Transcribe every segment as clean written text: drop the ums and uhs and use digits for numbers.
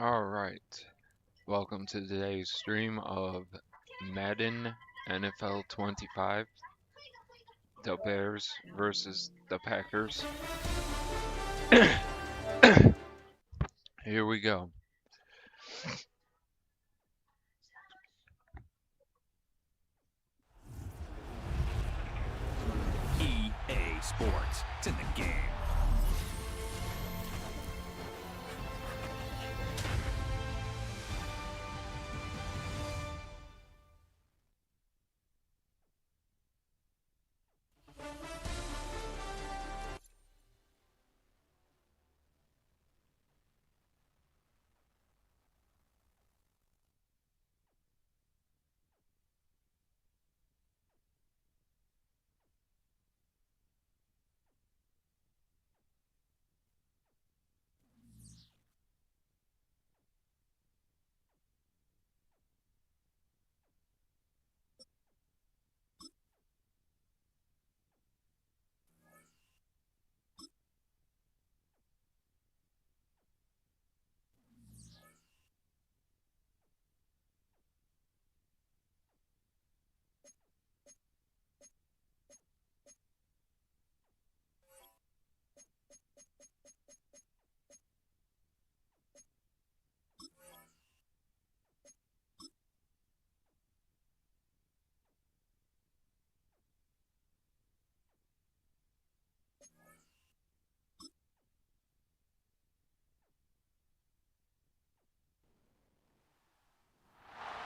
Alright, welcome to today's stream of Madden NFL 25, the Bears versus the Packers. Here we go. EA Sports, it's in the game.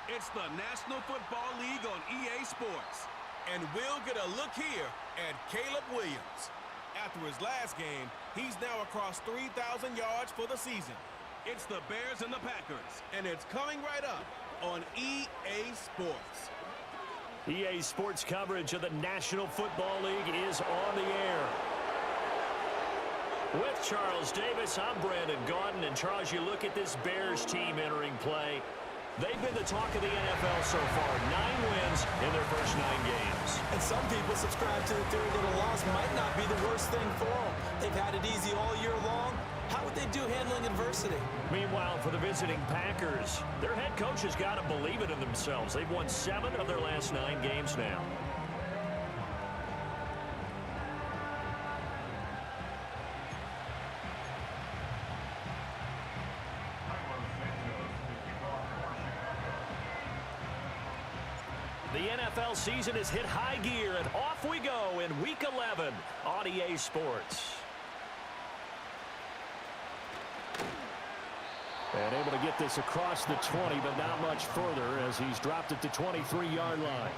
It's the National Football League on EA Sports. And we'll get a look here at Caleb Williams. After his last game, he's now across 3,000 yards for the season. It's the Bears and the Packers, and it's coming right up on EA Sports. EA Sports coverage of the National Football League is on the air. With Charles Davis, I'm Brandon Gaudin. And Charles, you look at this Bears team entering play. They've been the talk of the NFL so far. 9 wins in their first 9 games. And some people subscribe to the theory that a loss might not be the worst thing for them. They've had it easy all year long. How would they do handling adversity? Meanwhile, for the visiting Packers, their head coach has got to believe it in themselves. They've won 7 of their last 9 games now. The NFL season has hit high gear, and off we go in Week 11 on EA Sports. And able to get this across the 20, but not much further as he's dropped it to 23-yard line.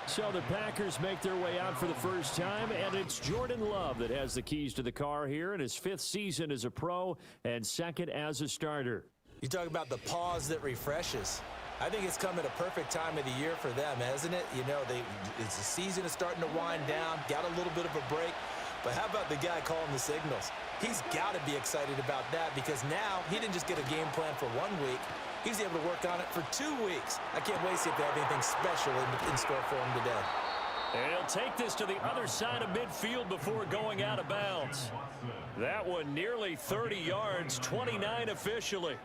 So the Packers make their way out for the first time, and it's Jordan Love that has the keys to the car here in his 5th season as a pro and 2nd as a starter. You talk about the pause that refreshes. I think it's come at a perfect time of the year for them, hasn't it? You know, the season is starting to wind down, got a little bit of a break. But how about the guy calling the signals? He's got to be excited about that because now he didn't just get a game plan for 1 week. He's able to work on it for 2 weeks. I can't wait to see if they have anything special in store for him today. And he'll take this to the other side of midfield before going out of bounds. That one nearly 30 yards, 29 officially.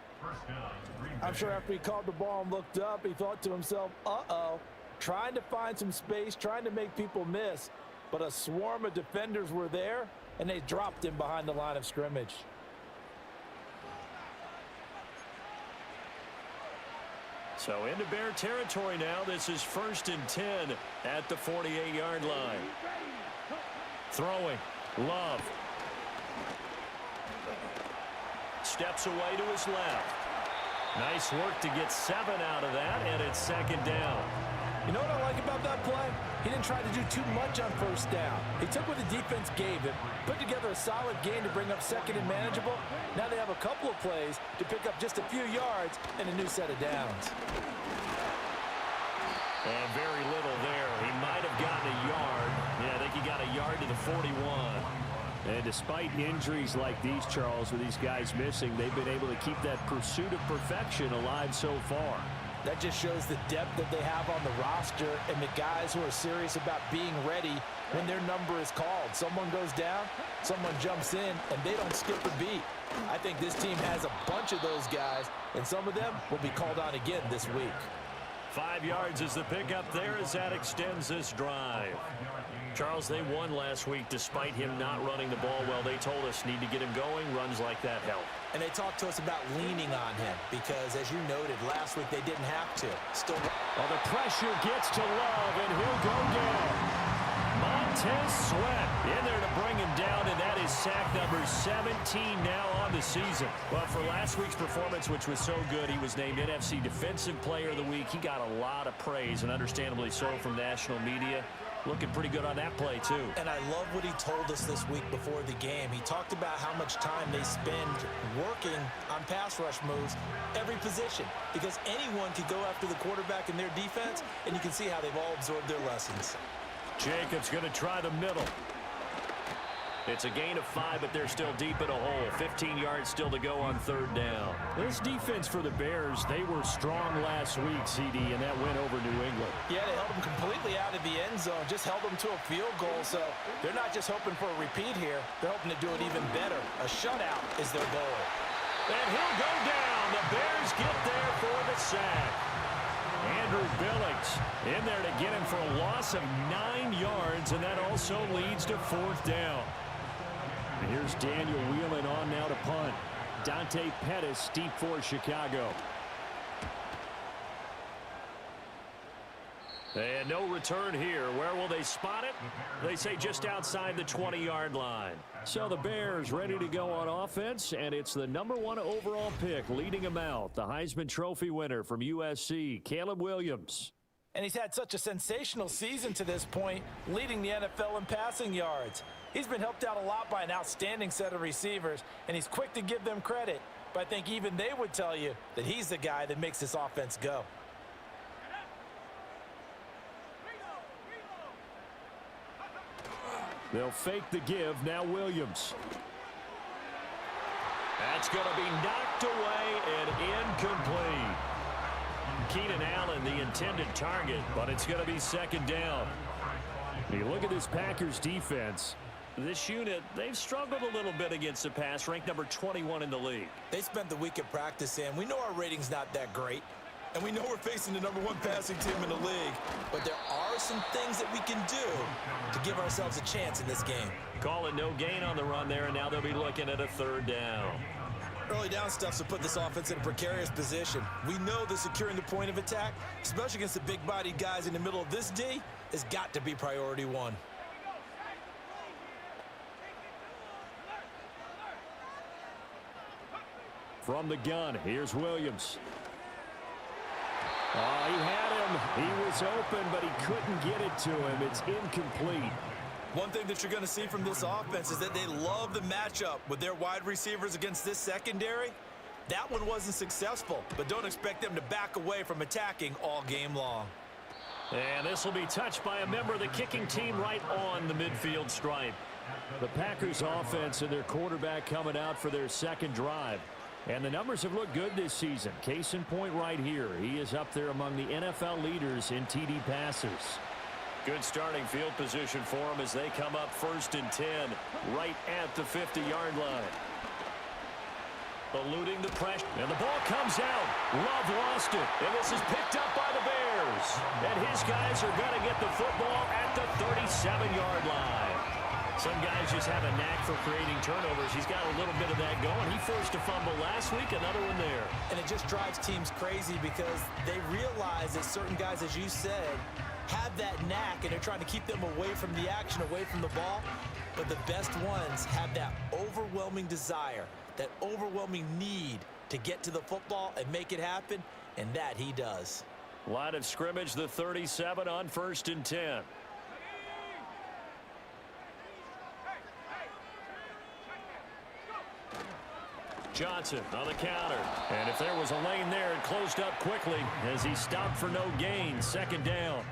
I'm sure after he called the ball and looked up, he thought to himself, uh-oh, trying to find some space, trying to make people miss. But a swarm of defenders were there, and they dropped him behind the line of scrimmage. So into Bear territory now. This is 1st and 10 at the 48-yard line. Throwing. Love. Steps away to his left. Nice work to get 7 out of that, and it's 2nd down. You know what I like about that play? He didn't try to do too much on 1st down. He took what the defense gave him, put together a solid gain to bring up 2nd and manageable. Now they have a couple of plays to pick up just a few yards and a new set of downs. And very little there. He might have gotten a yard. Yeah, I think he got a yard to the 41. And despite injuries like these, Charles, with these guys missing, they've been able to keep that pursuit of perfection alive so far. That just shows the depth that they have on the roster and the guys who are serious about being ready when their number is called. Someone goes down, someone jumps in, and they don't skip a beat. I think this team has a bunch of those guys, and some of them will be called on again this week. 5 yards is the pickup there as that extends this drive. Charles, they won last week despite him not running the ball well. They told us need to get him going. Runs like that help. And they talked to us about leaning on him because, as you noted, last week they didn't have to. Still, well, the pressure gets to Love, and he'll go down. Montez Sweat in there to bring him down, and that is sack number 17 now on the season. Well, for last week's performance, which was so good, he was named NFC Defensive Player of the Week. He got a lot of praise, and understandably so, from national media. Looking pretty good on that play, too. And I love what he told us this week before the game. He talked about how much time they spend working on pass rush moves, every position, because anyone could go after the quarterback in their defense, and you can see how they've all absorbed their lessons. Jacobs going to try the middle. It's a gain of 5, but they're still deep in a hole. 15 yards still to go on third down. This defense for the Bears, they were strong last week, CD, and that win over New England. Yeah, they held them completely out of the end zone, just held them to a field goal. So they're not just hoping for a repeat here. They're hoping to do it even better. A shutout is their goal. And he'll go down. The Bears get there for the sack. Andrew Billings in there to get him for a loss of 9 yards, and that also leads to fourth down. And here's Daniel Whelan on now to punt. Dante Pettis deep for Chicago. And no return here. Where will they spot it? They say just outside the 20-yard line. So the Bears ready to go on offense, and it's the #1 overall pick leading them out, the Heisman Trophy winner from USC, Caleb Williams. And he's had such a sensational season to this point, leading the NFL in passing yards. He's been helped out a lot by an outstanding set of receivers, and he's quick to give them credit. But I think even they would tell you that he's the guy that makes this offense go. They'll fake the give. Now Williams. That's going to be knocked away and incomplete. Keenan Allen, the intended target, but it's going to be second down. You look at this Packers defense. This unit, they've struggled a little bit against the pass, ranked number 21 in the league. They spent the week at practice, and we know our rating's not that great. And we know we're facing the #1 passing team in the league. But there are some things that we can do to give ourselves a chance in this game. Call it no gain on the run there, and now they'll be looking at a third down. Early down stuff to put this offense in a precarious position. We know that securing the point of attack, especially against the big-bodied guys in the middle of this D, has got to be priority one. From the gun, here's Williams. Oh, he had him. He was open, but he couldn't get it to him. It's incomplete. One thing that you're going to see from this offense is that they love the matchup with their wide receivers against this secondary. That one wasn't successful, but don't expect them to back away from attacking all game long. And this will be touched by a member of the kicking team right on the midfield stripe. The Packers offense and their quarterback coming out for their second drive. And the numbers have looked good this season. Case in point right here. He is up there among the NFL leaders in TD passes. Good starting field position for him as they come up 1st and 10 right at the 50-yard line. Eluding the pressure. And the ball comes out. Love lost it. And this is picked up by the Bears. And his guys are going to get the football at the 37-yard line. Some guys just have a knack for creating turnovers. He's got a little bit of that going. He forced a fumble last week, another one there. And it just drives teams crazy because they realize that certain guys, as you said, have that knack, and they're trying to keep them away from the action, away from the ball. But the best ones have that overwhelming desire, that overwhelming need to get to the football and make it happen, and that he does. Line of scrimmage, the 37 on 1st and 10. Johnson on the counter. And if there was a lane there, it closed up quickly as he stopped for no gain. Second down.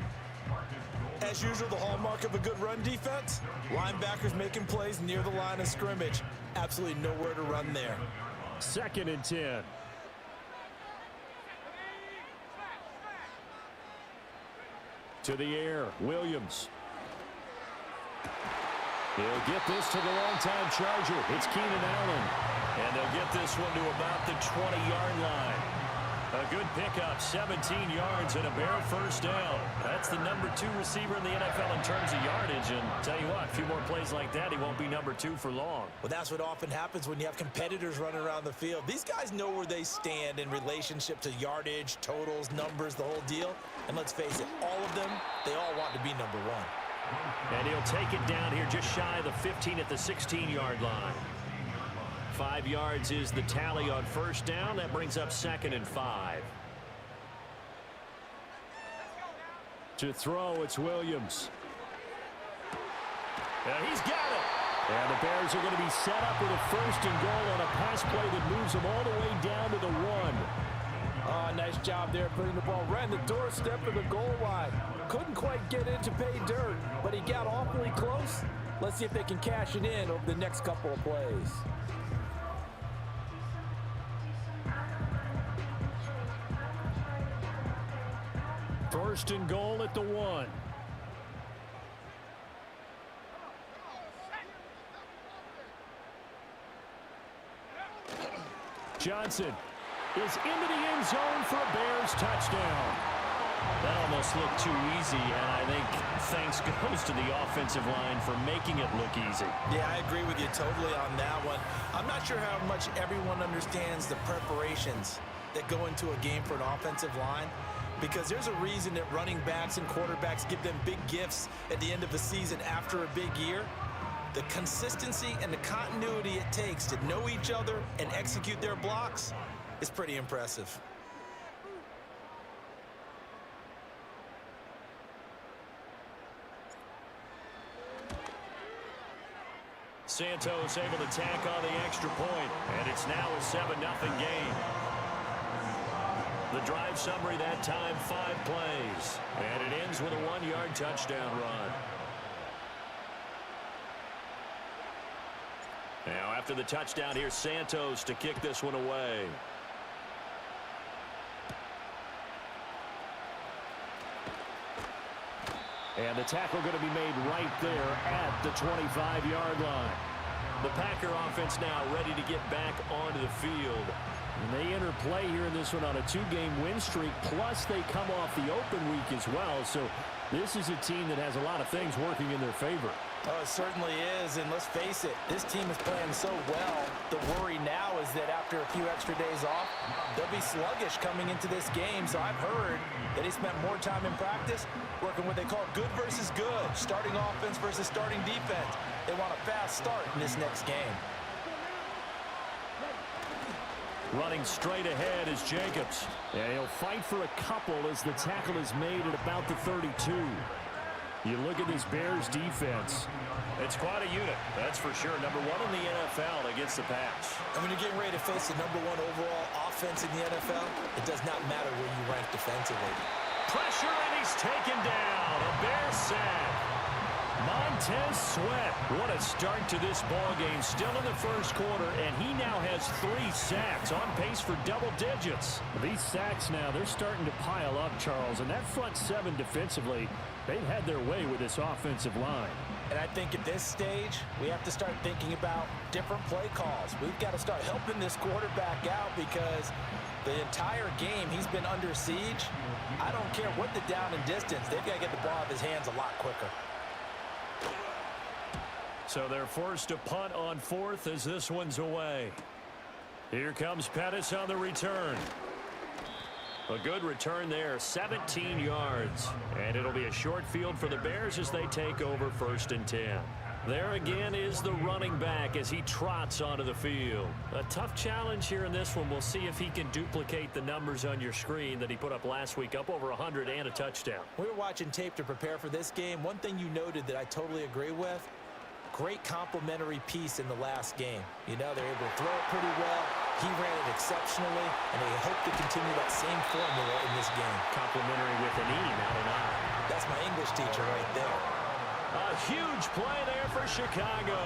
As usual, the hallmark of a good run defense, linebackers making plays near the line of scrimmage. Absolutely nowhere to run there. 2nd and 10. To the air, Williams. He'll get this to the longtime Charger. It's Keenan Allen. And they'll get this one to about the 20-yard line. A good pickup, 17 yards and a Bear first down. That's the number 2 receiver in the NFL in terms of yardage. And tell you what, a few more plays like that, he won't be number 2 for long. Well, that's what often happens when you have competitors running around the field. These guys know where they stand in relationship to yardage, totals, numbers, the whole deal. And let's face it, all of them, they all want to be number 1. And he'll take it down here just shy of the 15 at the 16-yard line. 5 yards is the tally on first down. That brings up 2nd and 5. To throw, it's Williams. And he's got it. And the Bears are going to be set up with a 1st and goal on a pass play that moves them all the way down to the 1. Oh, nice job there putting the ball right in the doorstep of the goal line. Couldn't quite get in to pay dirt, but he got awfully close. Let's see if they can cash it in over the next couple of plays. First and goal at the 1. Johnson is into the end zone for a Bears touchdown. That almost looked too easy, and I think thanks goes to the offensive line for making it look easy. Yeah, I agree with you totally on that one. I'm not sure how much everyone understands the preparations that go into a game for an offensive line, because there's a reason that running backs and quarterbacks give them big gifts at the end of the season after a big year. The consistency and the continuity it takes to know each other and execute their blocks is pretty impressive. Santos able to tack on the extra point, and it's now a 7-0 game. The drive summary that time, 5 plays, and it ends with a 1-yard touchdown run. Now after the touchdown, here's Santos to kick this one away. And the tackle going to be made right there at the 25-yard line. The Packer offense now ready to get back onto the field. And they enter play here in this one on a 2-game win streak, plus they come off the open week as well. So this is a team that has a lot of things working in their favor. Oh, it certainly is, and let's face it, this team is playing so well. The worry now is that after a few extra days off, they'll be sluggish coming into this game. So I've heard that he spent more time in practice working what they call good versus good, starting offense versus starting defense. They want a fast start in this next game. Running straight ahead is Jacobs. And he'll fight for a couple as the tackle is made at about the 32. You look at this Bears defense. It's quite a unit, that's for sure. Number 1 in the NFL against the pass. And when you're getting ready to face the number 1 overall offense in the NFL, it does not matter where you rank defensively. Pressure, and he's taken down. A Bears sack. Montez Sweat. What a start to this ball game. Still in the first quarter, and he now has 3 sacks, on pace for double digits. These sacks now, they're starting to pile up, Charles, and that front 7 defensively, they've had their way with this offensive line. And I think at this stage, we have to start thinking about different play calls. We've got to start helping this quarterback out because the entire game he's been under siege. I don't care what the down and distance, they've got to get the ball out of his hands a lot quicker. So they're forced to punt on 4th as this one's away. Here comes Pettis on the return. A good return there, 17 yards. And it'll be a short field for the Bears as they take over 1st and 10. There again is the running back as he trots onto the field. A tough challenge here in this one. We'll see if he can duplicate the numbers on your screen that he put up last week, up over 100 and a touchdown. We were watching tape to prepare for this game. One thing you noted that I totally agree with, great complimentary piece in the last game. You know, they're able to throw it pretty well. He ran it exceptionally, and they hope to continue that same formula in this game. Complimentary with an E, not an I. That's my English teacher right there. A huge play there for Chicago.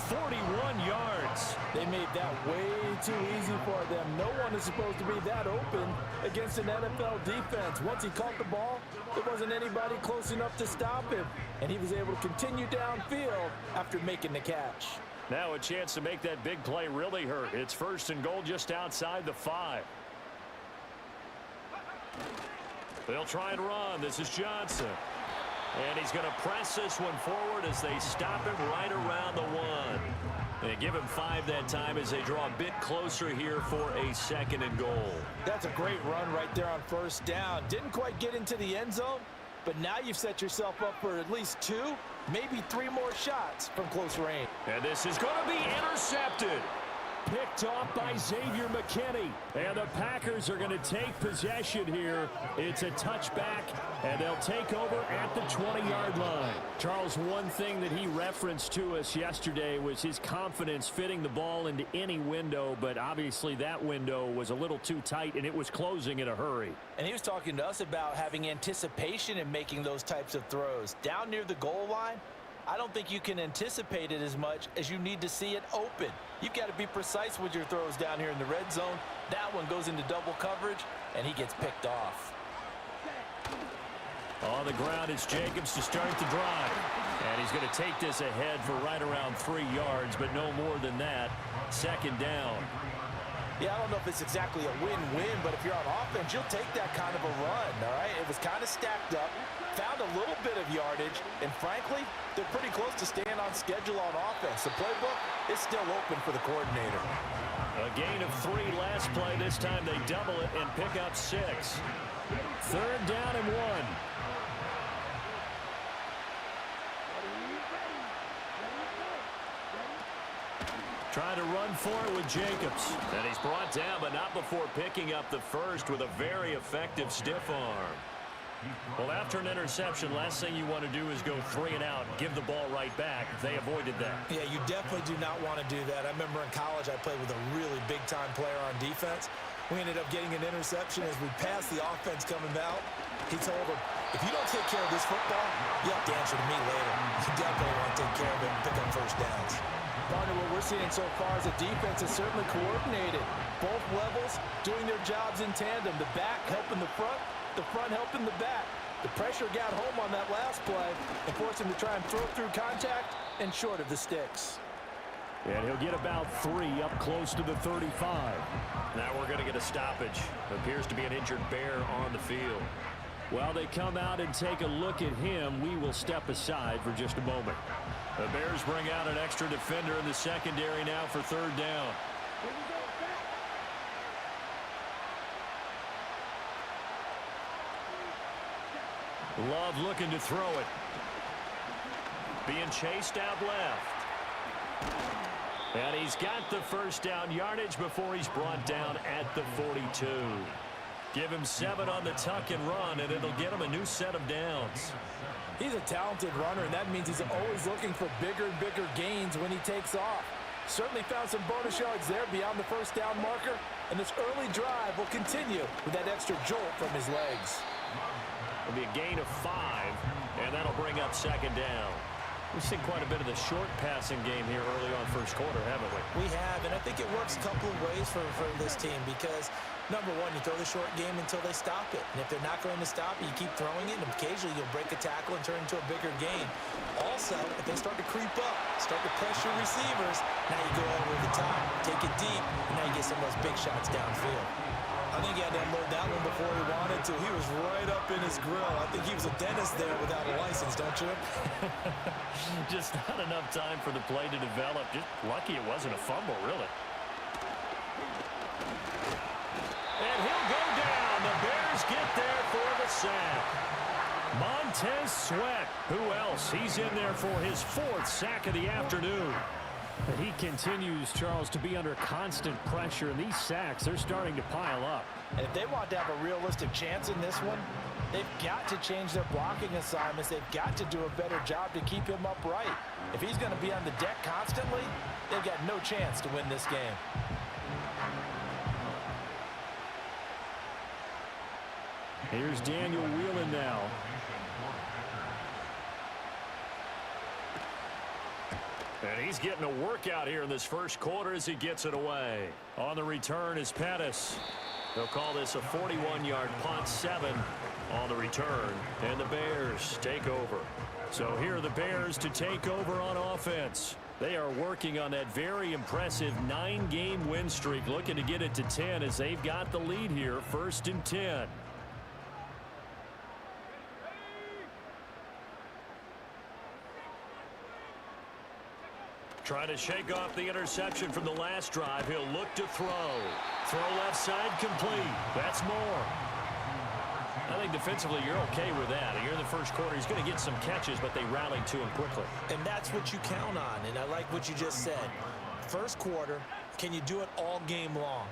41 yards. They made that way too easy for them. No one is supposed to be that open against an NFL defense. Once he caught the ball, there wasn't anybody close enough to stop him, and he was able to continue downfield after making the catch. Now a chance to make that big play really hurt. It's 1st and goal just outside the 5. They'll try and run. This is Johnson. And he's going to press this one forward as they stop him right around the 1. They give him 5 that time as they draw a bit closer here for a 2nd and goal. That's a great run right there on 1st down. Didn't quite get into the end zone, but now you've set yourself up for at least 2, maybe 3 more shots from close range. And this is going to be intercepted. Picked off by Xavier McKinney. And the Packers are going to take possession here. It's a touchback, and they'll take over at the 20-yard line. Charles, one thing that he referenced to us yesterday was his confidence fitting the ball into any window, but obviously that window was a little too tight, and it was closing in a hurry. And he was talking to us about having anticipation in making those types of throws. Down near the goal line, I don't think you can anticipate it as much as you need to see it open. You've got to be precise with your throws down here in the red zone. That one goes into double coverage, and he gets picked off. On the ground, it's Jacobs to start the drive. And he's going to take this ahead for right around 3 yards, but no more than that. 2nd down. Yeah, I don't know if it's exactly a win-win, but if you're on offense, you'll take that kind of a run, all right? It was kind of stacked up, found a little bit of yardage, and frankly, they're pretty close to staying on schedule on offense. The playbook is still open for the coordinator. A gain of 3 last play. This time they double it and pick up 6. 3rd down and 1. Trying to run for it with Jacobs. And he's brought down, but not before picking up the 1st with a very effective stiff arm. Well, after an interception, last thing you want to do is go 3 and out, give the ball right back. They avoided that. Yeah, you definitely do not want to do that. I remember in college I played with a really big-time player on defense. We ended up getting an interception as we passed the offense coming out. He told him, if you don't take care of this football, you have to answer to me later. You definitely want to take care of it and pick up 1st downs. Partner, what we're seeing so far is a defense is certainly coordinated. Both levels doing their jobs in tandem. The back helping the front helping the back. The pressure got home on that last play and forced him to try and throw through contact and short of the sticks. And he'll get about 3 up close to the 35. Now we're going to get a stoppage. Appears to be an injured Bear on the field. While they come out and take a look at him, we will step aside for just a moment. The Bears bring out an extra defender in the secondary now for 3rd down. Love looking to throw it. Being chased out left. And he's got the 1st down yardage before he's brought down at the 42. Give him 7 on the tuck and run, and it'll get him a new set of downs. He's a talented runner, and that means he's always looking for bigger and bigger gains when he takes off. Certainly found some bonus yards there beyond the 1st down marker, and this early drive will continue with that extra jolt from his legs. It'll be a gain of 5, and that'll bring up 2nd down. We've seen quite a bit of the short passing game here early on 1st quarter, haven't we? We have, and I think it works a couple of ways for this team because, number one, you throw the short game until they stop it. And if they're not going to stop it, you keep throwing it, and occasionally you'll break a tackle and turn into a bigger gain. Also, if they start to creep up, start to pressure receivers, now you go over the top, take it deep, and now you get some of those big shots downfield. I think he had to unload that one before he wanted to. He was right up in his grill. I think he was a dentist there without a license, don't you? Just not enough time for the play to develop. Just lucky it wasn't a fumble, really. And he'll go down. The Bears get there for the sack. Montez Sweat. Who else? He's in there for his 4th sack of the afternoon. And he continues, Charles, to be under constant pressure. And these sacks, they're starting to pile up. And if they want to have a realistic chance in this one, they've got to change their blocking assignments. They've got to do a better job to keep him upright. If he's going to be on the deck constantly, they've got no chance to win this game. Here's Daniel Whelan now. And he's getting a workout here in this first quarter as he gets it away. On the return is Pettis. They'll call this a 41-yard punt, 7 on the return. And the Bears take over. So here are the Bears to take over on offense. They are working on that very impressive 9-game win streak, looking to get it to 10 as they've got the lead here, 1st and 10. Trying to shake off the interception from the last drive. He'll look to throw. Throw left side complete. That's more. I think defensively you're okay with that. Here in the first quarter, he's going to get some catches, but they rallied to him quickly. And that's what you count on, and I like what you just said. First quarter, can you do it all game long?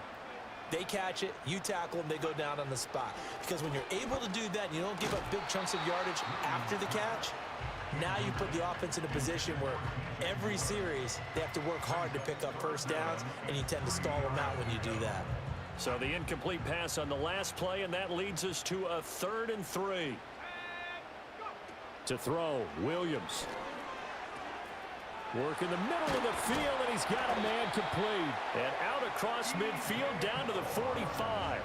They catch it, you tackle them, they go down on the spot. Because when you're able to do that and you don't give up big chunks of yardage after the catch, now you put the offense in a position where every series they have to work hard to pick up first downs, and you tend to stall them out when you do that. So the incomplete pass on the last play, and that leads us to a 3rd and 3. To throw, Williams. Work in the middle of the field, and he's got a man complete. And out across midfield down to the 45.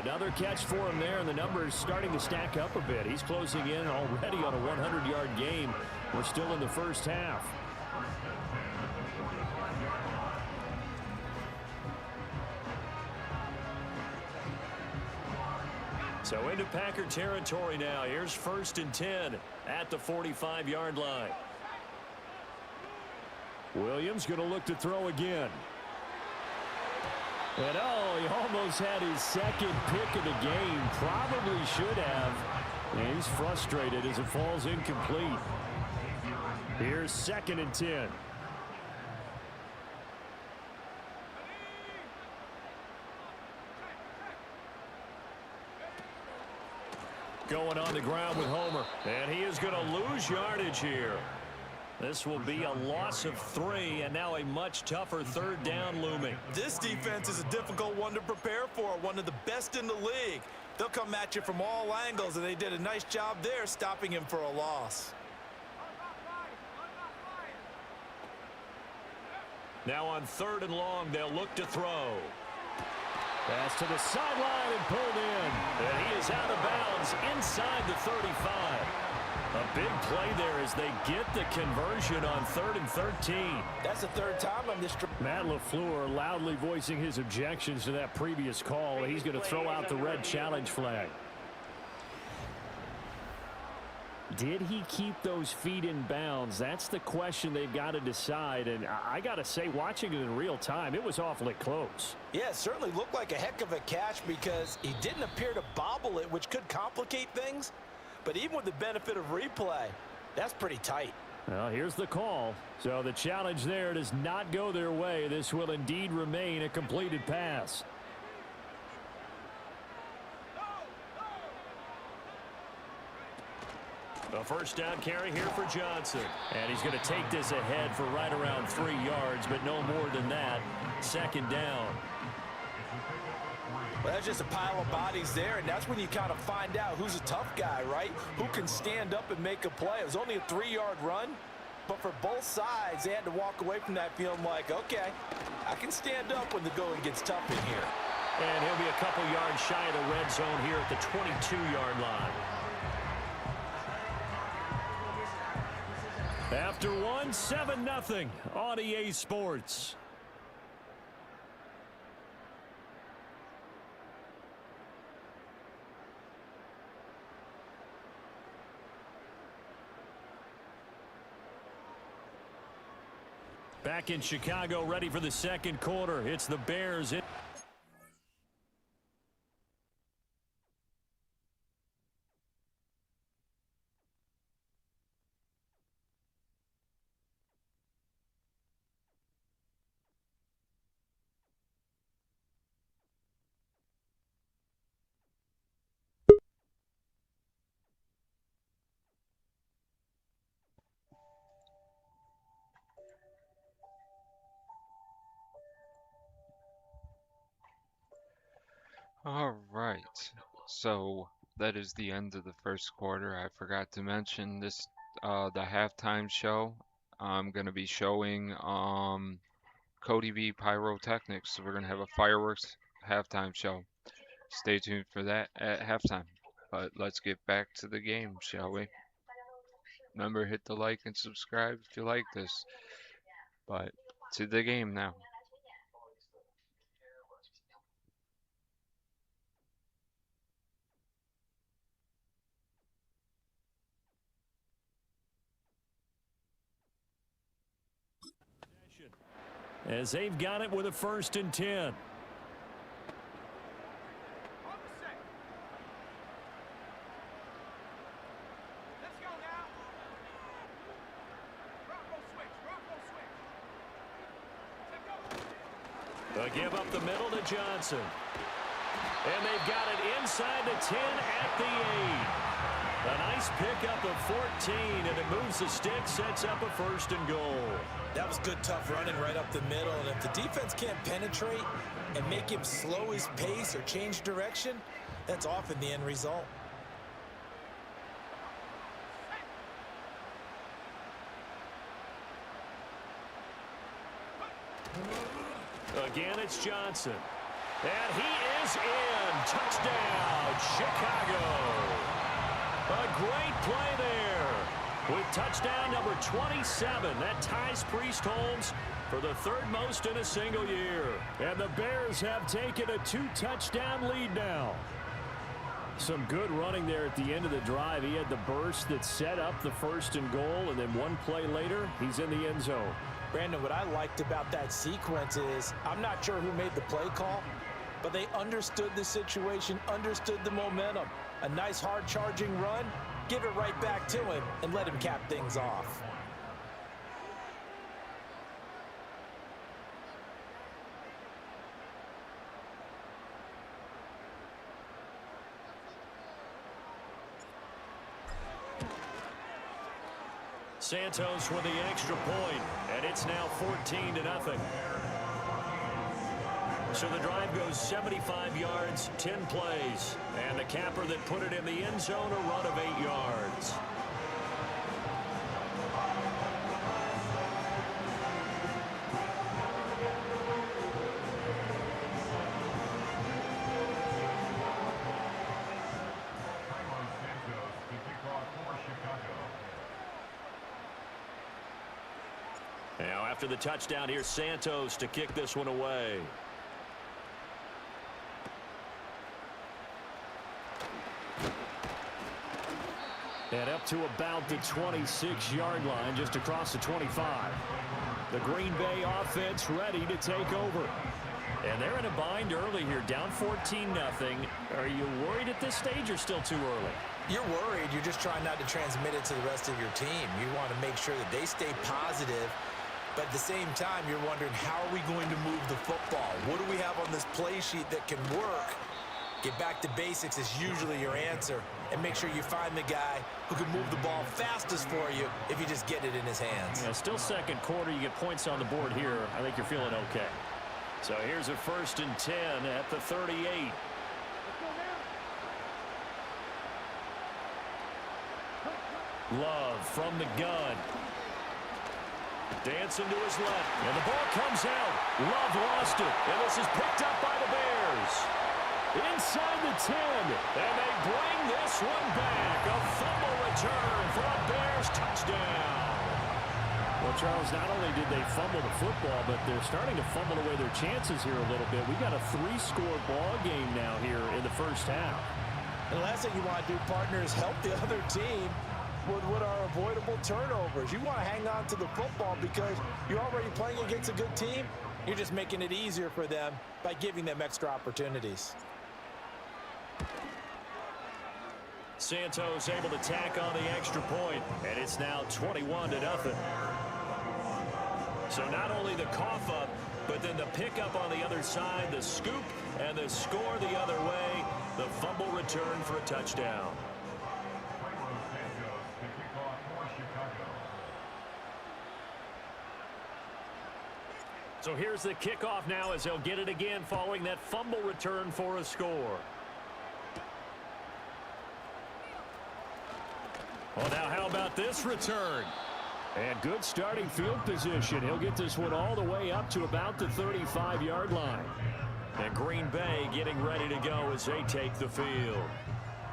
Another catch for him there, and the numbers starting to stack up a bit. He's closing in already on a 100-yard game. We're still in the first half. So into Packer territory now. Here's 1st and 10 at the 45-yard line. Williams going to look to throw again. And he almost had his second pick of the game. Probably should have. And he's frustrated as it falls incomplete. Here's 2nd and 10. Going on the ground with Homer. And he is going to lose yardage here. This will be a loss of 3, and now a much tougher 3rd down looming. This defense is a difficult one to prepare for, one of the best in the league. They'll come at you from all angles, and they did a nice job there stopping him for a loss. Now on 3rd and long, they'll look to throw. Pass to the sideline and pulled in. And he is out of bounds inside the 35. A big play there as they get the conversion on 3rd and 13. That's the 3rd time on this trip. Matt LaFleur loudly voicing his objections to that previous call. He's going to throw out the red challenge flag. Did he keep those feet in bounds? That's the question they've got to decide. And I got to say, watching it in real time, it was awfully close. Yeah, it certainly looked like a heck of a catch because he didn't appear to bobble it, which could complicate things. But even with the benefit of replay, that's pretty tight. Well, here's the call. So the challenge there does not go their way. This will indeed remain a completed pass. A 1st down carry here for Johnson. And he's going to take this ahead for right around 3 yards, but no more than that. 2nd down. Well, that's just a pile of bodies there, and that's when you kind of find out who's a tough guy, right? Who can stand up and make a play. It was only a 3-yard run, but for both sides, they had to walk away from that feeling like, okay, I can stand up when the going gets tough in here. And he'll be a couple yards shy of the red zone here at the 22-yard line. After one, 7-0 on EA Sports. Back in Chicago, ready for the 2nd quarter. It's the Bears. All right. So that is the end of the first quarter. I forgot to mention this, the halftime show. I'm going to be showing Cody V Pyrotechnics. So we're going to have a fireworks halftime show. Stay tuned for that at halftime. But let's get back to the game, shall we? Remember, hit the like and subscribe if you like this. But to the game now. As they've got it with a 1st and 10. They give up the middle to Johnson. And they've got it inside the 10 at the 8. A nice pickup of 14, and it moves the stick, sets up a 1st and goal. That was good, tough running right up the middle. And if the defense can't penetrate and make him slow his pace or change direction, that's often the end result. Again, it's Johnson. And he is in. Touchdown, Chicago. A great play there. With touchdown number 27, that ties Priest Holmes for the 3rd most in a single year. And the Bears have taken a 2-touchdown lead now. Some good running there at the end of the drive. He had the burst that set up the 1st and goal, and then one play later, he's in the end zone. Brandon, what I liked about that sequence is I'm not sure who made the play call, but they understood the situation, understood the momentum. A nice hard-charging run, give it right back to him, and let him cap things off. Santos with the extra point, and it's now 14-0. So the drive goes 75 yards, 10 plays, and the capper that put it in the end zone, a run of 8 yards. Now after the touchdown, here's Santos to kick this one away. And up to about the 26-yard line, just across the 25. The Green Bay offense ready to take over. And they're in a bind early here, down 14-0. Are you worried at this stage or still too early? You're worried. You're just trying not to transmit it to the rest of your team. You want to make sure that they stay positive. But at the same time, you're wondering, how are we going to move the football? What do we have on this play sheet that can work? Get back to basics is usually your answer. And make sure you find the guy who can move the ball fastest for you if you just get it in his hands. Yeah, still second quarter. You get points on the board here. I think you're feeling okay. So here's a 1st and 10 at the 38. Love from the gun. Dancing to his left. And the ball comes out. Love lost it. And this is picked up by the Bears. Inside the 10. And they bring this one back. A fumble return for a Bears touchdown. Well, Charles, not only did they fumble the football, but they're starting to fumble away their chances here a little bit. We got a 3-score ball game now here in the first half. And the last thing you want to do, partner, is help the other team with what are avoidable turnovers. You want to hang on to the football because you're already playing against a good team. You're just making it easier for them by giving them extra opportunities. Santos able to tack on the extra point, and it's now 21-0. So not only the cough up, but then the pickup on the other side, the scoop, and the score the other way, the fumble return for a touchdown. So here's the kickoff now as they'll get it again following that fumble return for a score. Well, now how about this return? And good starting field position. He'll get this one all the way up to about the 35-yard line. And Green Bay getting ready to go as they take the field.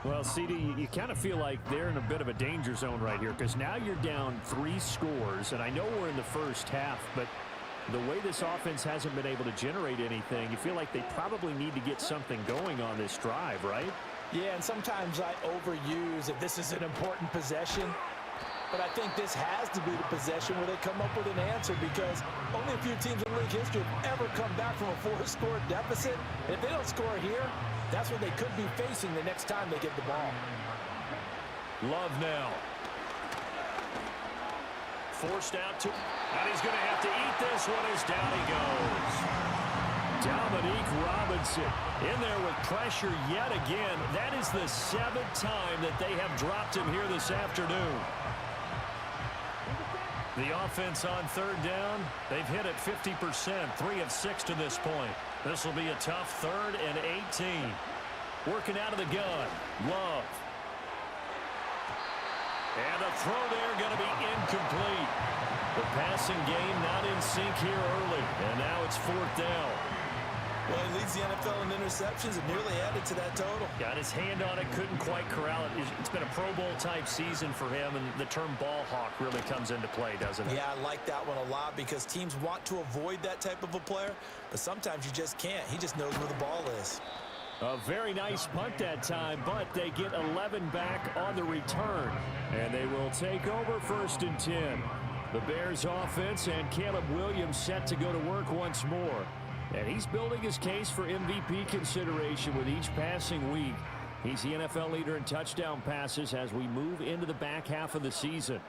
Well, CD, you kind of feel like they're in a bit of a danger zone right here because now you're down 3 scores, and I know we're in the first half, but the way this offense hasn't been able to generate anything, you feel like they probably need to get something going on this drive, right? Yeah, and sometimes I overuse if this is an important possession. But I think this has to be the possession where they come up with an answer because only a few teams in league history have ever come back from a 4-score deficit. And if they don't score here, that's what they could be facing the next time they get the ball. Love now. Forced out to, and he's going to have to eat this one as down he goes. Dominique Robinson in there with pressure yet again. That is the 7th time that they have dropped him here this afternoon. The offense on 3rd down, they've hit it 50%, 3 of 6 to this point. This will be a tough 3rd and 18. Working out of the gun, Love. And the throw there going to be incomplete. The passing game not in sync here early, and now it's 4th down. Well, he leads the NFL in interceptions and nearly added to that total. Got his hand on it, couldn't quite corral it. It's been a Pro Bowl-type season for him, and the term ball hawk really comes into play, doesn't it? Yeah, I like that one a lot because teams want to avoid that type of a player, but sometimes you just can't. He just knows where the ball is. A very nice punt that time, but they get 11 back on the return, and they will take over 1st and 10. The Bears offense and Caleb Williams set to go to work once more. And he's building his case for MVP consideration with each passing week. He's the NFL leader in touchdown passes as we move into the back half of the season.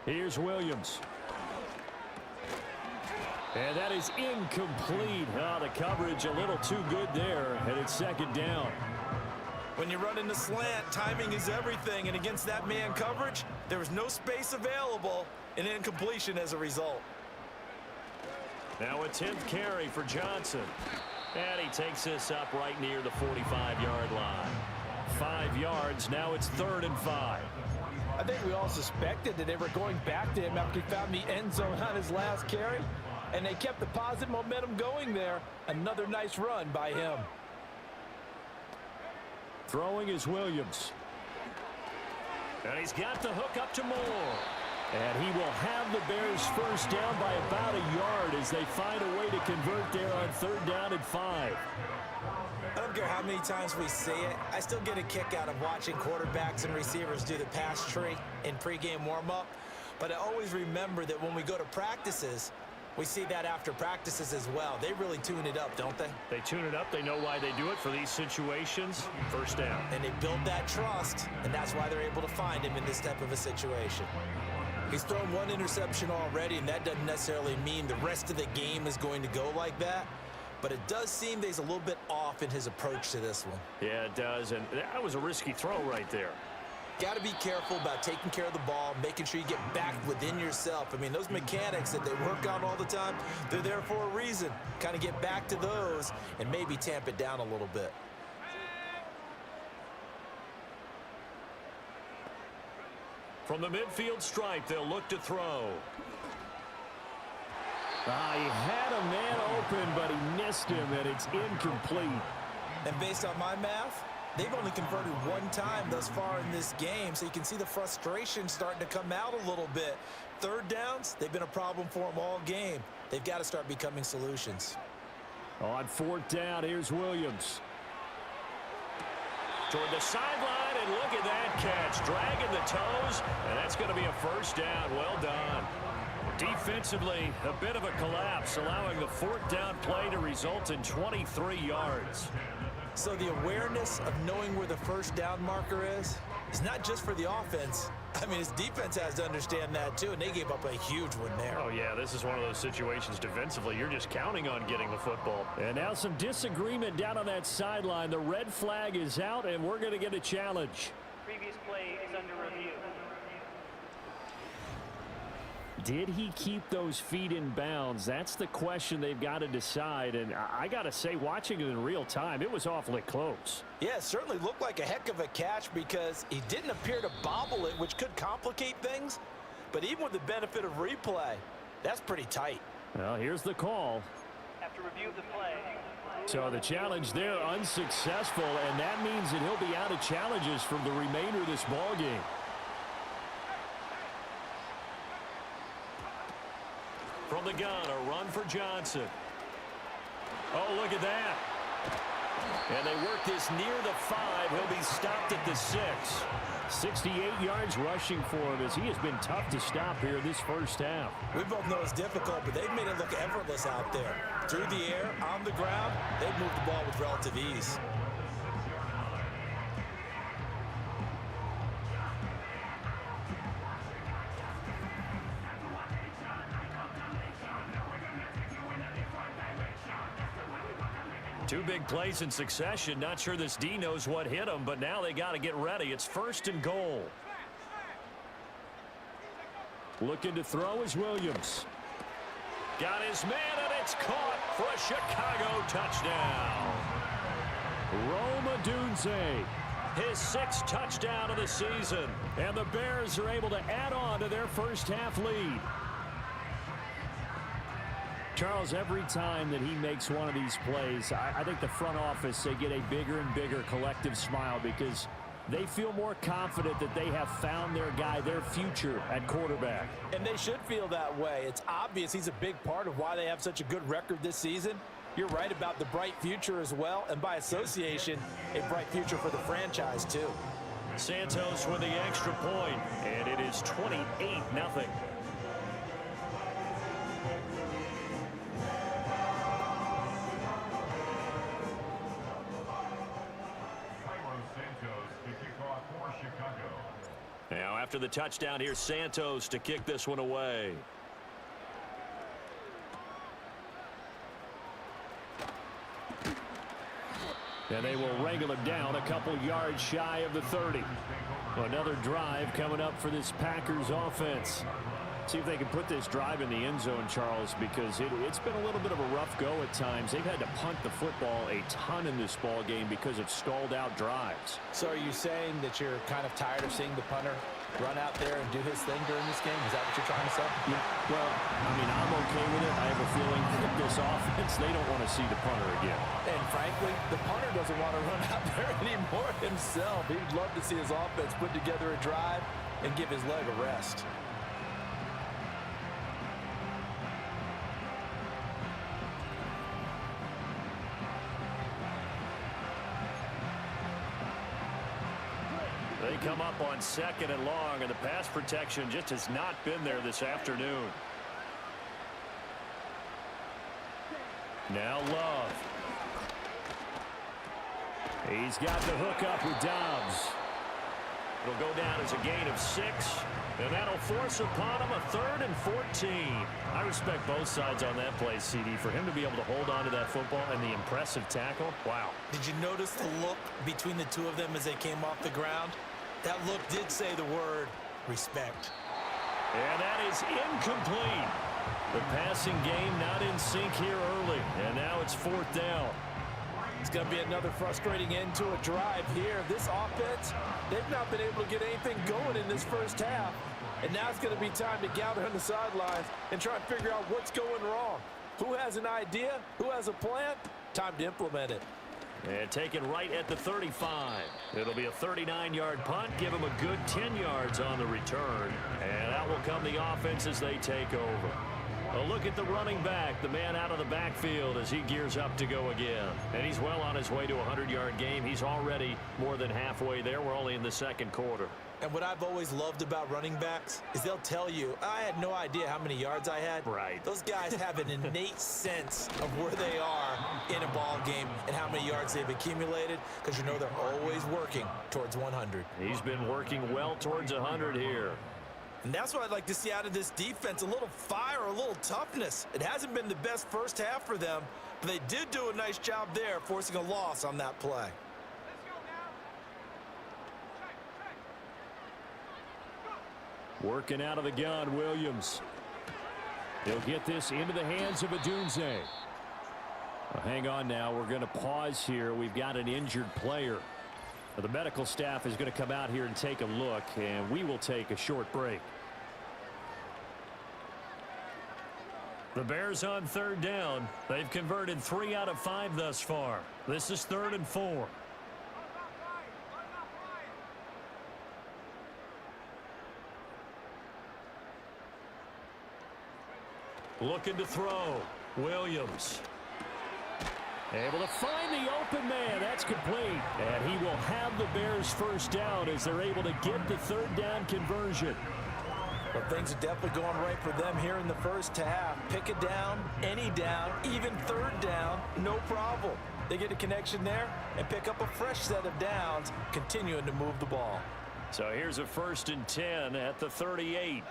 Here's Williams. And that is incomplete. Oh, the coverage a little too good there, and it's 2nd down. When you run in the slant, timing is everything, and against that man coverage, there was no space available, and incompletion as a result. Now a 10th carry for Johnson. And he takes this up right near the 45-yard line. 5 yards, now it's 3rd and 5. I think we all suspected that they were going back to him after he found the end zone on his last carry, and they kept the positive momentum going there. Another nice run by him. Throwing is Williams. And he's got the hook up to Moore. And he will have the Bears 1st down by about a yard as they find a way to convert there on 3rd down and 5. I don't care how many times we see it. I still get a kick out of watching quarterbacks and receivers do the pass tree in pregame warm-up. But I always remember that when we go to practices, we see that after practices as well. They really tune it up, don't they? They tune it up. They know why they do it for these situations. 1st down. And they build that trust, and that's why they're able to find him in this type of a situation. He's thrown 1 interception already, and that doesn't necessarily mean the rest of the game is going to go like that. But it does seem that he's a little bit off in his approach to this one. Yeah, it does. And that was a risky throw right there. Got to be careful about taking care of the ball, making sure you get back within yourself. I mean, those mechanics that they work on all the time, they're there for a reason. Kind of get back to those and maybe tamp it down a little bit. From the midfield stripe, they'll look to throw. He had a man open, but he missed him, and it's incomplete. And based on my math, they've only converted 1 time thus far in this game, so you can see the frustration starting to come out a little bit. 3rd downs, they've been a problem for them all game. They've got to start becoming solutions. On 4th down, here's Williams. Toward the sideline, and look at that catch. Dragging the toes, and that's going to be a 1st down. Well done. Defensively, a bit of a collapse, allowing the 4th down play to result in 23 yards. So the awareness of knowing where the 1st down marker is not just for the offense. I mean, his defense has to understand that too, and they gave up a huge one there. Oh, yeah, this is one of those situations defensively. You're just counting on getting the football. And now some disagreement down on that sideline. The red flag is out, and we're going to get a challenge. Previous play is under review. Did he keep those feet in bounds? That's the question they've got to decide. And I got to say, watching it in real time, it was awfully close. Yeah, it certainly looked like a heck of a catch because he didn't appear to bobble it, which could complicate things. But even with the benefit of replay, that's pretty tight. Well, here's the call. After review of the play. So the challenge there unsuccessful, and that means that he'll be out of challenges for the remainder of this ball game. From the gun, a run for Johnson. Oh, look at that. And they work this near the 5. He'll be stopped at the 6. 68 yards rushing for him as he has been tough to stop here this first half. We both know it's difficult, but they've made it look effortless out there. Through the air, on the ground, they've moved the ball with relative ease. Two big plays in succession. Not sure this D knows what hit him, but now they got to get ready. It's 1st and goal. Looking to throw is Williams. Got his man, and it's caught for a Chicago touchdown. Rome Odunze, his 6th touchdown of the season. And the Bears are able to add on to their first half lead. Charles, every time that he makes one of these plays, I think the front office, they get a bigger and bigger collective smile because they feel more confident that they have found their guy, their future at quarterback. And they should feel that way. It's obvious he's a big part of why they have such a good record this season. You're right about the bright future as well, and by association, a bright future for the franchise too. Santos with the extra point, and it is 28-0. Now after the touchdown, here's Santos to kick this one away. And they will wrangle him down a couple yards shy of the 30. Another drive coming up for this Packers offense. See if they can put this drive in the end zone, Charles, because it's been a little bit of a rough go at times. They've had to punt the football a ton in this ball game because of stalled out drives. So are you saying that you're kind of tired of seeing the punter run out there and do his thing during this game? Is that what you're trying to say? Yeah, well, I mean, I'm okay with it. I have a feeling that this offense, they don't want to see the punter again. And frankly, the punter doesn't want to run out there anymore himself. He'd love to see his offense put together a drive and give his leg a rest. They come up on 2nd and long, and the pass protection just has not been there this afternoon. Now Love. He's got the hook up with Dobbs. It'll go down as a gain of 6, and that'll force upon him a 3rd and 14. I respect both sides on that play, CD. For him to be able to hold on to that football and the impressive tackle, wow. Did you notice the look between the two of them as they came off the ground? That look did say the word respect. And that is incomplete. The passing game not in sync here early, and now it's 4th down. It's going to be another frustrating end to a drive here. This offense, they've not been able to get anything going in this first half. And now it's going to be time to gather on the sidelines and try and figure out what's going wrong. Who has an idea? Who has a plan? Time to implement it. And taken right at the 35. It'll be a 39-yard punt. Give them a good 10 yards on the return. And out will come the offense as they take over. A look at the running back, the man out of the backfield as he gears up to go again. And he's well on his way to a 100-yard game. He's already more than halfway there. We're only in the 2nd quarter. And what I've always loved about running backs is they'll tell you, I had no idea how many yards I had. Right. Those guys have an innate sense of where they are in a ball game and how many yards they've accumulated, because you know they're always working towards 100. He's been working well towards 100 here. And that's what I'd like to see out of this defense, a little fire, a little toughness. It hasn't been the best first half for them, but they did do a nice job there, forcing a loss on that play. Working out of the gun, Williams. He'll get this into the hands of Adunze. Well, hang on now. We're going to pause here. We've got an injured player. The medical staff is going to come out here and take a look, and we will take a short break. The Bears on third down. They've converted 3 out of 5 thus far. This is 3rd and 4. Looking to throw. Williams. Able to find the open man. That's complete. And he will have the Bears first down as they're able to get the 3rd down conversion. Well, things are definitely going right for them here in the first half. Pick a down, any down, even 3rd down, no problem. They get a connection there and pick up a fresh set of downs, continuing to move the ball. So here's a 1st and 10 at the 38.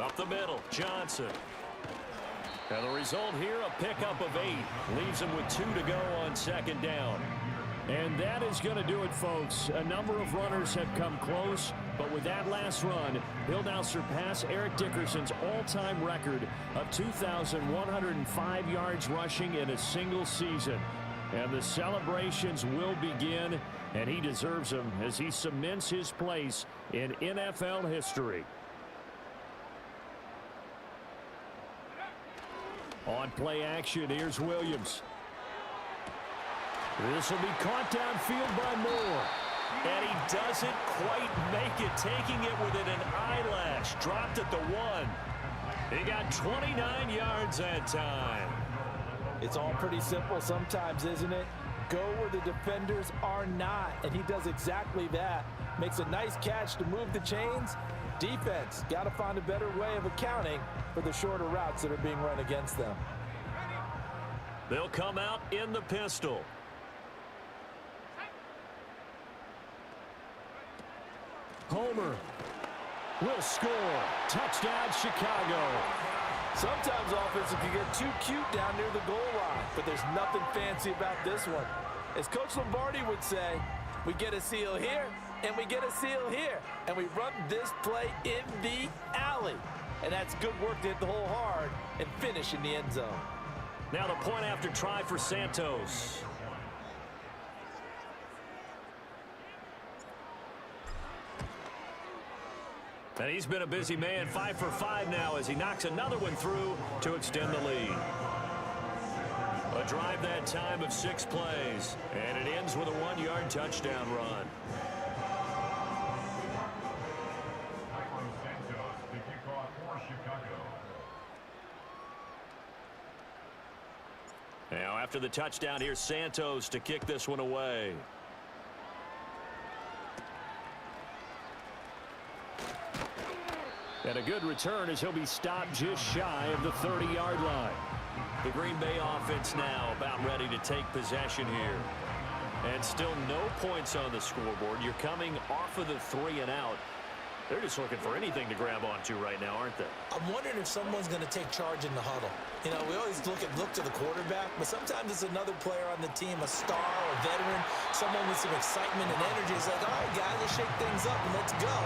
Up the middle, Johnson. And the result here, a pickup of 8. Leaves him with 2 to go on 2nd down. And that is going to do it, folks. A number of runners have come close, but with that last run, he'll now surpass Eric Dickerson's all-time record of 2,105 yards rushing in a single season. And the celebrations will begin, and he deserves them as he cements his place in NFL history. On play action, here's Williams. This will be caught downfield by Moore. And he doesn't quite make it, taking it within an eyelash. Dropped at the 1. He got 29 yards that time. It's all pretty simple sometimes, isn't it? Go where the defenders are not, and he does exactly that. Makes a nice catch to move the chains. Defense got to find a better way of accounting for the shorter routes that are being run against them. They'll come out in the pistol. Homer will score. Touchdown, Chicago. Sometimes offenses can get too cute down near the goal line, but there's nothing fancy about this one. As Coach Lombardi would say, we get a seal here, and we get a seal here, and we run this play in the alley. And that's good work to hit the hole hard and finish in the end zone. Now the point after try for Santos. And he's been a busy man, 5 for 5 now as he knocks another one through to extend the lead. A drive that time of 6 plays, and it ends with a 1-yard touchdown run. Now after the touchdown, here's Santos to kick this one away. And a good return as he'll be stopped just shy of the 30-yard line. The Green Bay offense now about ready to take possession here. And still no points on the scoreboard. You're coming off of the 3 and out. They're just looking for anything to grab onto right now, aren't they? I'm wondering if someone's going to take charge in the huddle. You know, we always look to the quarterback, but sometimes it's another player on the team, a star, a veteran, someone with some excitement and energy. It's like, all right, guys, let's shake things up and let's go,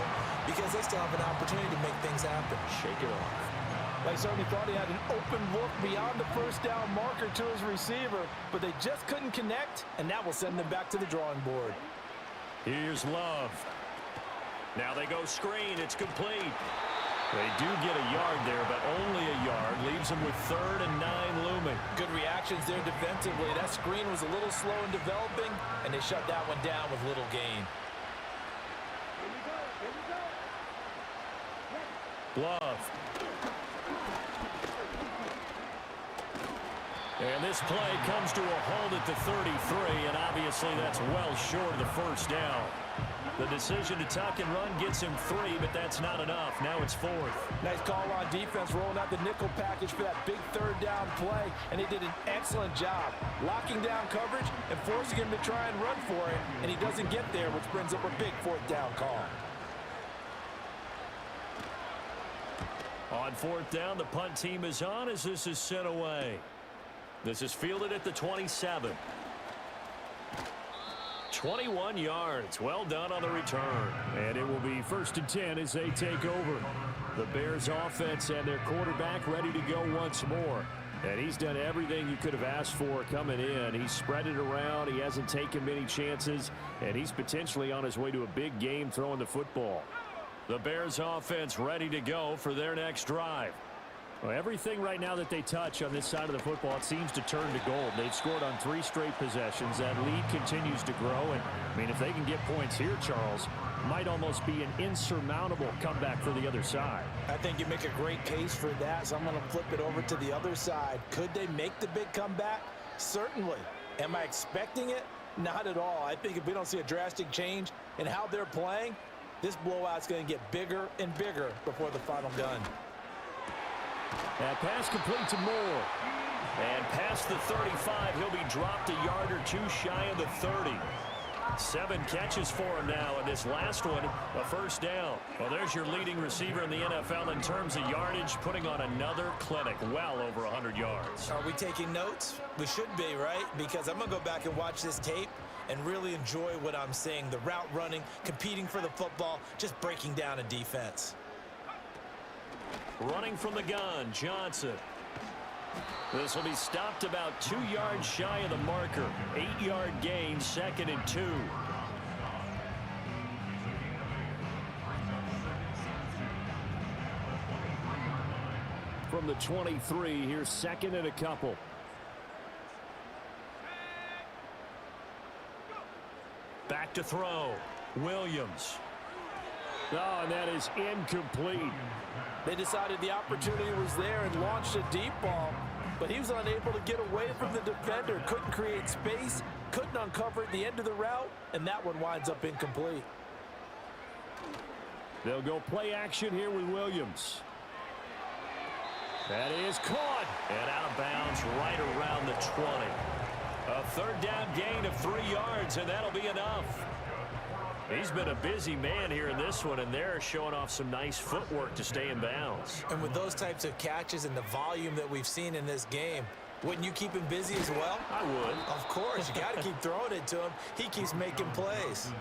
because they still have an opportunity to make things happen. Shake it off. They certainly thought he had an open look beyond the first down marker to his receiver, but they just couldn't connect, and that will send them back to the drawing board. Here's Love. Now they go screen. It's complete. They do get a yard there, but only a yard. Leaves them with 3rd and 9 looming. Good reactions there defensively. That screen was a little slow in developing, and they shut that one down with little gain. Love. And this play comes to a halt at the 33, and obviously that's well short of the first down. The decision to tuck and run gets him 3, but that's not enough. Now it's 4th. Nice call on defense, rolling out the nickel package for that big 3rd down play, and he did an excellent job locking down coverage and forcing him to try and run for it, and he doesn't get there, which brings up a big 4th down call. On 4th down, the punt team is on as this is sent away. This is fielded at the 27. 21 yards. Well done on the return. And it will be 1st and 10 as they take over. The Bears offense and their quarterback ready to go once more. And he's done everything you could have asked for coming in. He's spread it around. He hasn't taken many chances. And he's potentially on his way to a big game throwing the football. The Bears offense ready to go for their next drive. Well, everything right now that they touch on this side of the football, it seems to turn to gold. They've scored on 3 straight possessions. That lead continues to grow. And, I mean, if they can get points here, Charles, might almost be an insurmountable comeback for the other side. I think you make a great case for that, so I'm going to flip it over to the other side. Could they make the big comeback? Certainly. Am I expecting it? Not at all. I think if we don't see a drastic change in how they're playing, this blowout's going to get bigger and bigger before the final gun. That pass complete to Moore. And past the 35, he'll be dropped a yard or 2 shy of the 30. 7 catches for him now, and this last one, a 1st down. Well, there's your leading receiver in the NFL in terms of yardage, putting on another clinic, well over 100 yards. Are we taking notes? We should be, right? Because I'm going to go back and watch this tape and really enjoy what I'm seeing. The route running, competing for the football, just breaking down a defense. Running from the gun, Johnson. This will be stopped about 2 yards shy of the marker. 8-yard gain, 2nd and 2. From the 23, here's 2nd and a couple. Back to throw. Williams. Oh, and that is incomplete. They decided the opportunity was there and launched a deep ball, but he was unable to get away from the defender. Couldn't create space, couldn't uncover at the end of the route, and that one winds up incomplete. They'll go play action here with Williams. That is caught and out of bounds right around the 20. A 3rd down gain of 3 yards, and that'll be enough. He's been a busy man here in this one, and they're showing off some nice footwork to stay in bounds. And with those types of catches and the volume that we've seen in this game, wouldn't you keep him busy as well? I would. Of course. You got to keep throwing it to him. He keeps making plays.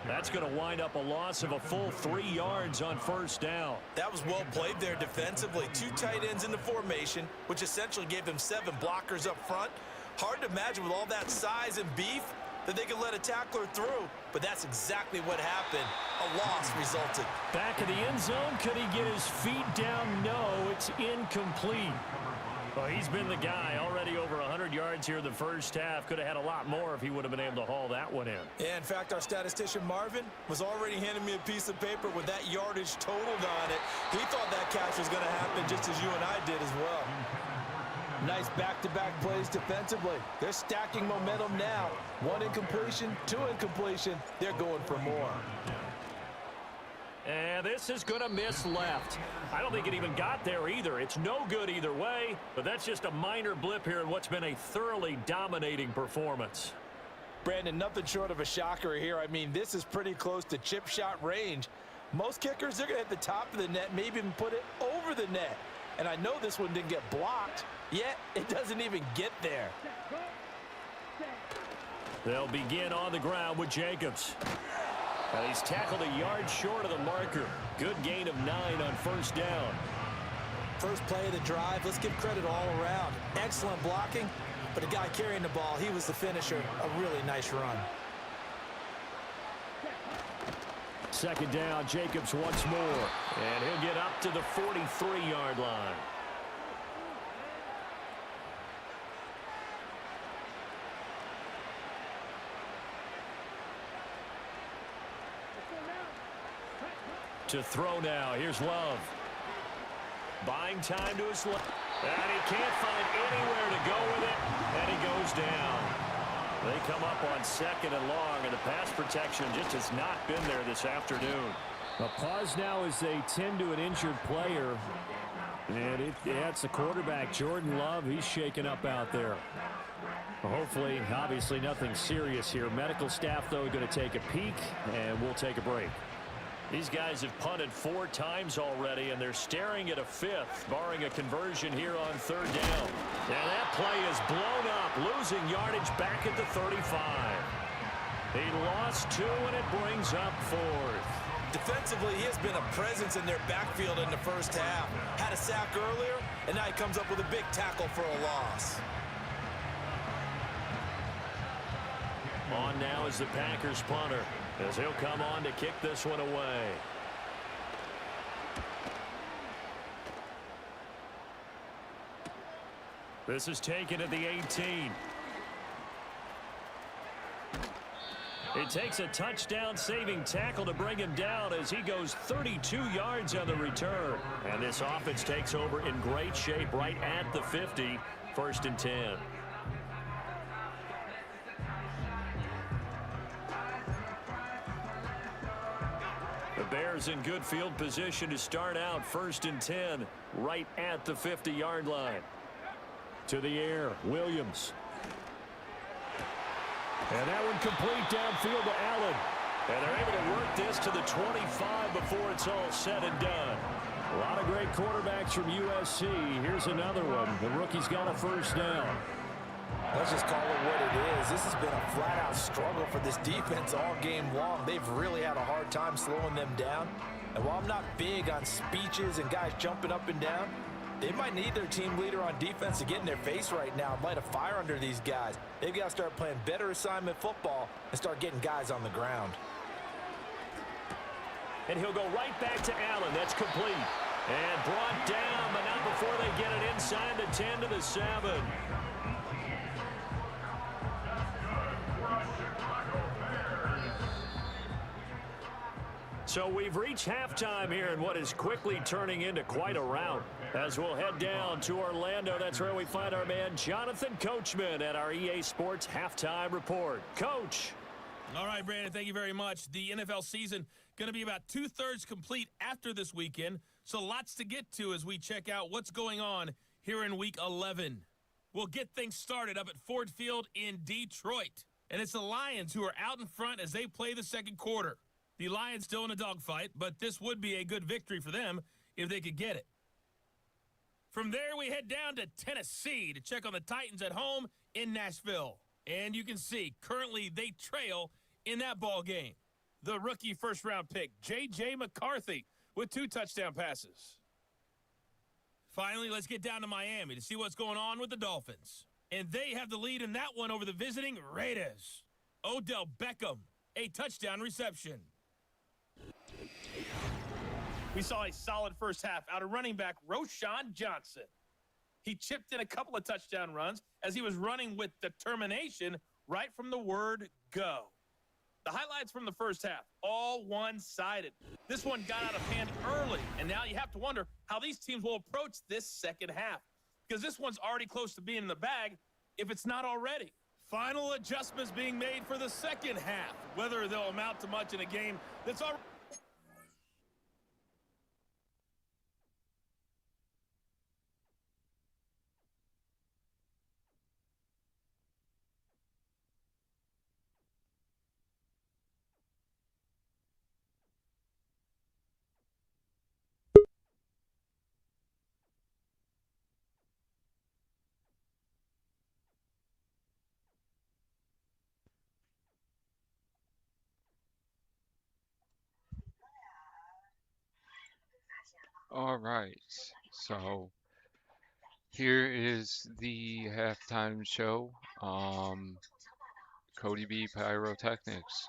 That's going to wind up a loss of a full 3 yards on 1st down. That was well played there defensively. 2 tight ends in the formation, which essentially gave them 7 blockers up front. Hard to imagine with all that size and beef that they could let a tackler through, but that's exactly what happened. A loss resulted. Back in the end zone, could he get his feet down? No, it's incomplete. Well, he's been the guy, already over 100 yards here in the 1st half. Could have had a lot more if he would have been able to haul that one in. Yeah, in fact, our statistician Marvin was already handing me a piece of paper with that yardage totaled on it. He thought that catch was going to happen just as you and I did as well. Nice back-to-back plays defensively. They're stacking momentum now. 1 incompletion, 2 incompletion. They're going for more. And this is going to miss left. I don't think it even got there either. It's no good either way, but that's just a minor blip here in what's been a thoroughly dominating performance. Brandon, nothing short of a shocker here. I mean, this is pretty close to chip shot range. Most kickers, they're going to hit the top of the net, maybe even put it over the net. And I know this one didn't get blocked, yet it doesn't even get there. They'll begin on the ground with Jacobs. And he's tackled a yard short of the marker. Good gain of 9 on 1st down. First play of the drive, let's give credit all around. Excellent blocking, but the guy carrying the ball, he was the finisher. A really nice run. 2nd down, Jacobs once more. And he'll get up to the 43-yard line. To throw now, here's Love. Buying time to his left. And he can't find anywhere to go with it. And he goes down. They come up on 2nd and long, and the pass protection just has not been there this afternoon. A pause now as they tend to an injured player. And it's the quarterback, Jordan Love. He's shaken up out there. Well, hopefully, obviously nothing serious here. Medical staff, though, going to take a peek, and we'll take a break. These guys have punted 4 times already, and they're staring at a 5th, barring a conversion here on 3rd down. And that play is blown up, losing yardage back at the 35. He lost 2, and it brings up 4th. Defensively, he has been a presence in their backfield in the first half. Had a sack earlier, and now he comes up with a big tackle for a loss. On now is the Packers punter, as he'll come on to kick this one away. This is taken at the 18. It takes a touchdown-saving tackle to bring him down as he goes 32 yards on the return. And this offense takes over in great shape right at the 50, 1st and 10. The Bears in good field position to start out 1st and 10, right at the 50-yard line. To the air, Williams. And that one complete downfield to Allen. And they're able to work this to the 25 before it's all said and done. A lot of great quarterbacks from USC. Here's another one. The rookie's got a 1st down. Let's just call it what it is. This has been a flat-out struggle for this defense all game long. They've really had a hard time slowing them down. And while I'm not big on speeches and guys jumping up and down, they might need their team leader on defense to get in their face right now and light a fire under these guys. They've got to start playing better assignment football and start getting guys on the ground. And he'll go right back to Allen. That's complete. And brought down, but not before they get it inside the 10 to the 7. So we've reached halftime here in what is quickly turning into quite a rout. As we'll head down to Orlando, that's where we find our man Jonathan Coachman at our EA Sports Halftime Report. Coach. All right, Brandon, thank you very much. The NFL season going to be about 2/3 complete after this weekend, so lots to get to as we check out what's going on here in Week 11. We'll get things started up at Ford Field in Detroit, and it's the Lions who are out in front as they play the second quarter. The Lions still in a dogfight, but this would be a good victory for them if they could get it. From there, we head down to Tennessee to check on the Titans at home in Nashville. And you can see, currently they trail in that ball game. The rookie first-round pick, J.J. McCarthy, with 2 touchdown passes. Finally, let's get down to Miami to see what's going on with the Dolphins. And they have the lead in that one over the visiting Raiders. Odell Beckham, a touchdown reception. We saw a solid first half out of running back Roschon Johnson. He chipped in a couple of touchdown runs as he was running with determination right from the word go. The highlights from the first half, all one-sided. This one got out of hand early, and now you have to wonder how these teams will approach this second half, because this one's already close to being in the bag if it's not already. Final adjustments being made for the second half, whether they'll amount to much in a game that's already... All right. So here is the halftime show. Cody B Pyrotechnics.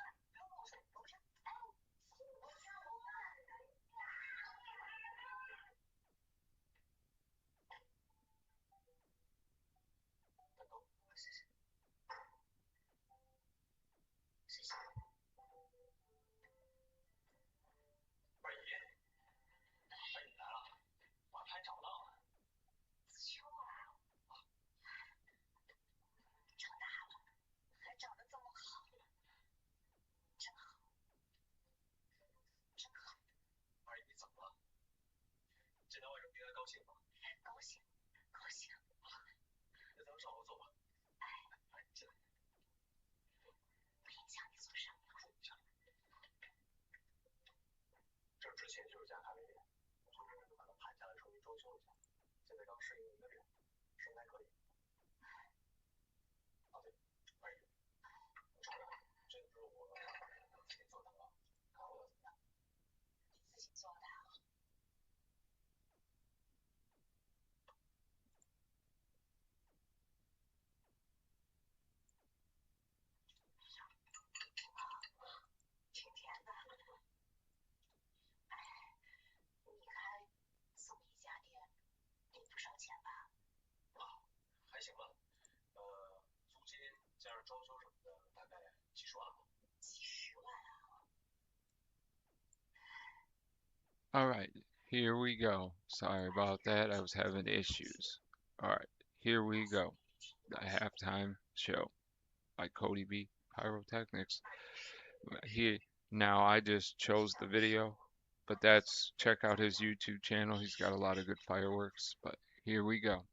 All right, here we go. Sorry about that. I was having issues. All right, here we go. The halftime show by Cody B. Pyrotechnics. He Now I just chose the video, but check out his YouTube channel. He's got a lot of good fireworks. But here we go.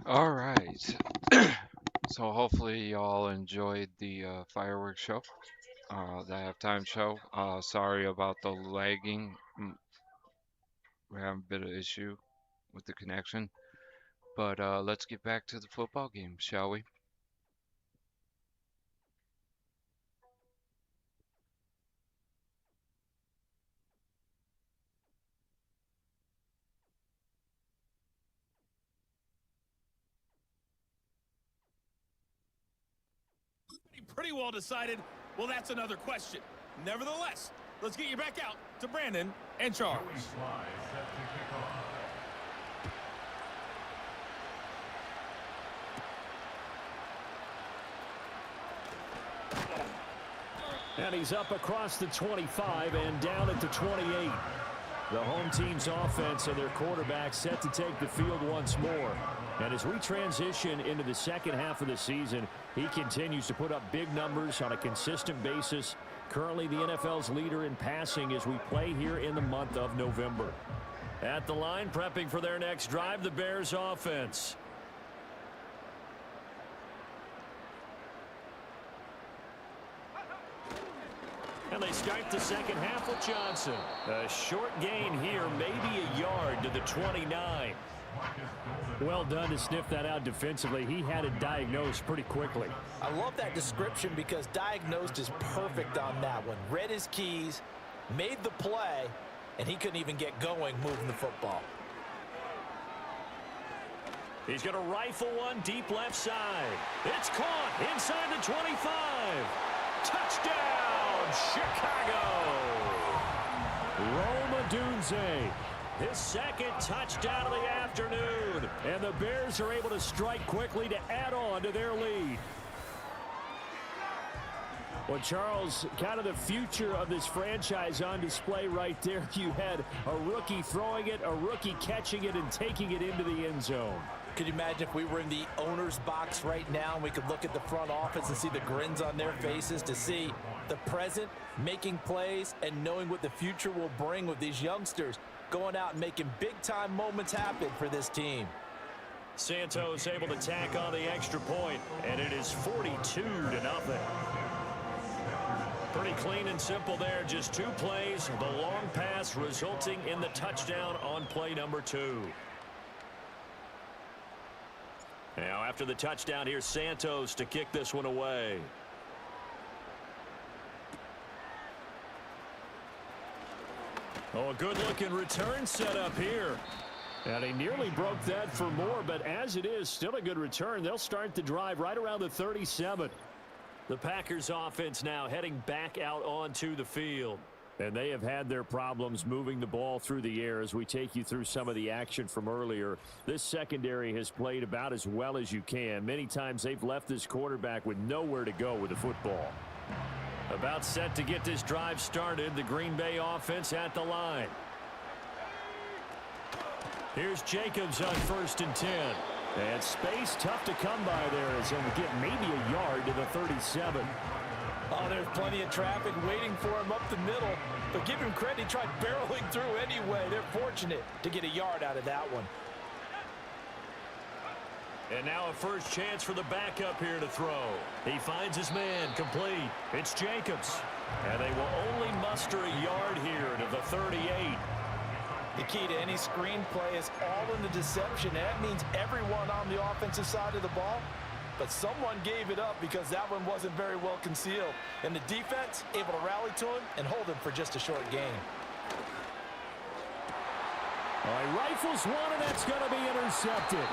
All right. So hopefully y'all enjoyed the fireworks show, the halftime show. Sorry about the lagging. We're having a bit of issue with the connection. But let's get back to the football game, shall we? Pretty well decided. Well, that's another question. Nevertheless, let's get you back out to Brandon and Charles. And he's up across the 25 and down at the 28. The home team's offense and their quarterback set to take the field once more. And as we transition into the second half of the season, he continues to put up big numbers on a consistent basis. Currently the NFL's leader in passing as we play here in the month of November. At the line, prepping for their next drive, the Bears offense. And they start the second half with Johnson. A short gain here, maybe a yard to the 29. Well done to sniff that out defensively. He had it diagnosed pretty quickly. I love that description because diagnosed is perfect on that one. Read his keys, made the play, and he couldn't even get going moving the football. He's going to rifle one deep left side. It's caught inside the 25. Touchdown, Chicago. Rome Odunze, his second touchdown of the afternoon. And the Bears are able to strike quickly to add on to their lead. Well, Charles, kind of the future of this franchise on display right there. You had a rookie throwing it, a rookie catching it, and taking it into the end zone. Could you imagine if we were in the owner's box right now and we could look at the front office and see the grins on their faces, to see the present making plays and knowing what the future will bring with these youngsters going out and making big-time moments happen for this team. Santos able to tack on the extra point, and it is 42-0. Pretty clean and simple there. Just two plays. The long pass resulting in the touchdown on play number 2. Now after the touchdown, here's Santos to kick this one away. Oh, a good-looking return set up here. And he nearly broke that for more, but as it is, still a good return. They'll start the drive right around the 37. The Packers offense now heading back out onto the field. And they have had their problems moving the ball through the air as we take you through some of the action from earlier. This secondary has played about as well as you can. Many times they've left this quarterback with nowhere to go with the football. About set to get this drive started. The Green Bay offense at the line. Here's Jacobs on 1st and 10. And space tough to come by there as he'll get maybe a yard to the 37. Oh, there's plenty of traffic waiting for him up the middle. But give him credit, he tried barreling through anyway. They're fortunate to get a yard out of that one. And now a first chance for the backup here to throw. He finds his man, complete. It's Jacobs. And they will only muster a yard here to the 38. The key to any screenplay is all in the deception. That means everyone on the offensive side of the ball. But someone gave it up because that one wasn't very well concealed. And the defense able to rally to him and hold him for just a short gain. He rifles one, and that's going to be intercepted.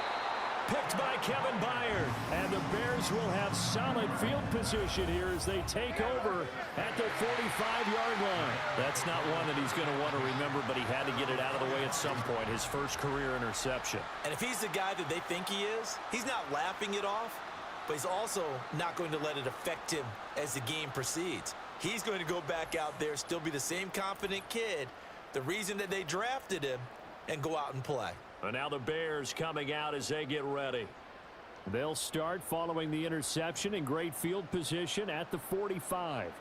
Picked by Kevin Byard. And the Bears will have solid field position here as they take over at the 45-yard line. That's not one that he's going to want to remember, but he had to get it out of the way at some point. His first career interception. And if he's the guy that they think he is, he's not laughing it off, but he's also not going to let it affect him as the game proceeds. He's going to go back out there, still be the same confident kid, the reason that they drafted him, and go out and play. And now the Bears coming out as they get ready. They'll start following the interception in great field position at the 45.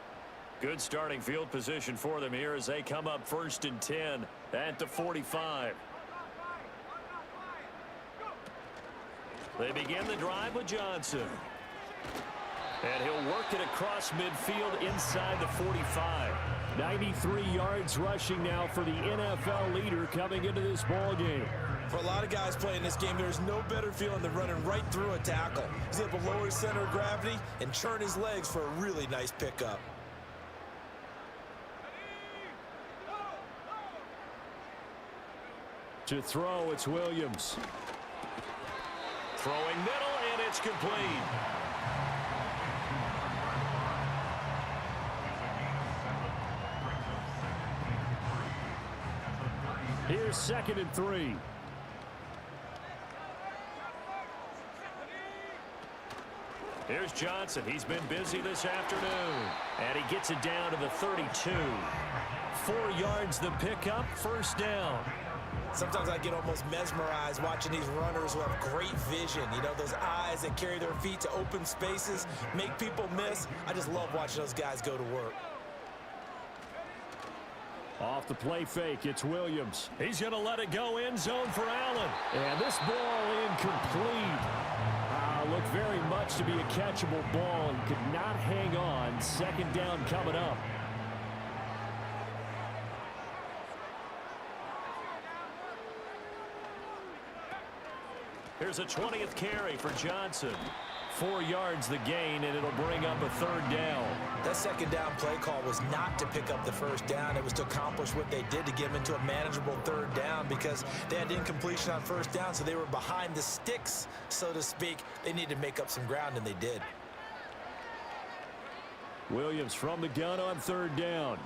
Good starting field position for them here as they come up 1st and 10 at the 45. They begin the drive with Johnson. And he'll work it across midfield inside the 45. 93 yards rushing now for the NFL leader coming into this ball game. For a lot of guys playing this game, there's no better feeling than running right through a tackle. He's able to lower his center of gravity and churn his legs for a really nice pickup. To throw, it's Williams. Throwing middle, and it's complete. Here's 2nd and 3. Here's Johnson. He's been busy this afternoon. And he gets it down to the 32. 4 yards the pickup, first down. Sometimes I get almost mesmerized watching these runners who have great vision. You know, those eyes that carry their feet to open spaces, make people miss. I just love watching those guys go to work. Off the play fake, it's Williams. He's going to let it go end zone for Allen. And this ball incomplete. Looked very much to be a catchable ball and could not hang on. 2nd down coming up. Here's a 20th carry for Johnson. 4 yards the gain, and it'll bring up a 3rd down. That 2nd down play call was not to pick up the 1st down. It was to accomplish what they did to get them into a manageable 3rd down because they had incompletion on 1st down, so they were behind the sticks, so to speak. They needed to make up some ground, and they did. Williams from the gun on 3rd down.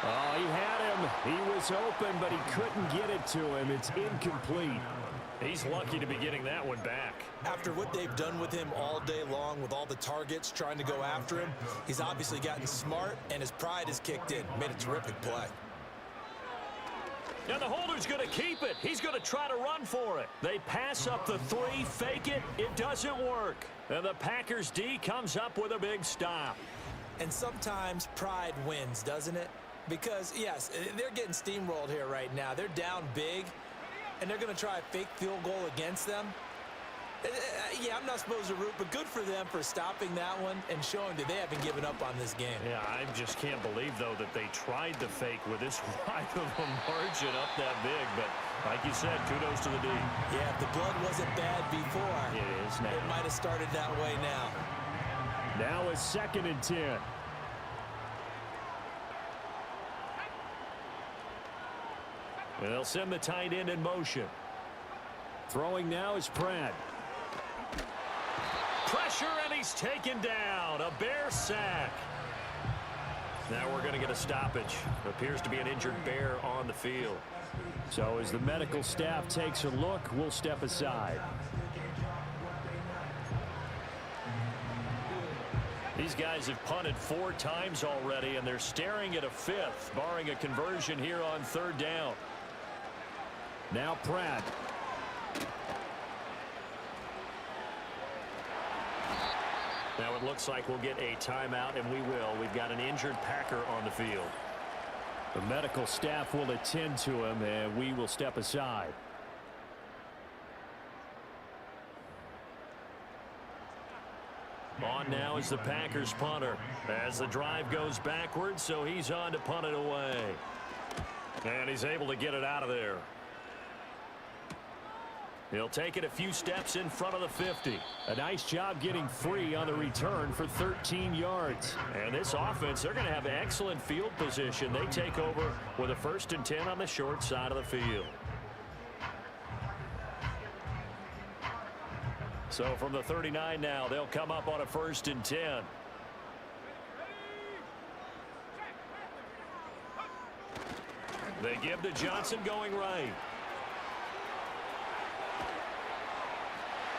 Oh, he had him. He was open, but he couldn't get it to him. It's incomplete. He's lucky to be getting that one back. After what they've done with him all day long with all the targets trying to go after him, he's obviously gotten smart, and his pride has kicked in. Made a terrific play. Now the holder's going to keep it. He's going to try to run for it. They pass up the 3, fake it. It doesn't work. And the Packers D comes up with a big stop. And sometimes pride wins, doesn't it? Because, yes, they're getting steamrolled here right now. They're down big, and they're going to try a fake field goal against them. Yeah, I'm not supposed to root, but good for them for stopping that one and showing that they haven't given up on this game. Yeah, I just can't believe, though, that they tried the fake with this wide of a margin up that big. But like you said, kudos to the D. Yeah, if the blood wasn't bad before, it is now. It might have started that way now. Now it's 2nd and 10. And they'll send the tight end in motion. Throwing now is Pratt. Pressure, and he's taken down. A Bear sack. Now we're going to get a stoppage. Appears to be an injured Bear on the field. So as the medical staff takes a look, we'll step aside. These guys have punted 4 times already, and they're staring at a 5th, barring a conversion here on 3rd down. Now Pratt. Now it looks like we'll get a timeout, and we will. We've got an injured Packer on the field. The medical staff will attend to him, and we will step aside. On now is the Packers punter as the drive goes backwards, so he's on to punt it away. And he's able to get it out of there. He'll take it a few steps in front of the 50. A nice job getting free on the return for 13 yards. And this offense, they're going to have excellent field position. They take over with a 1st and 10 on the short side of the field. So from the 39 now, they'll come up on a 1st and 10. They give to Johnson going right.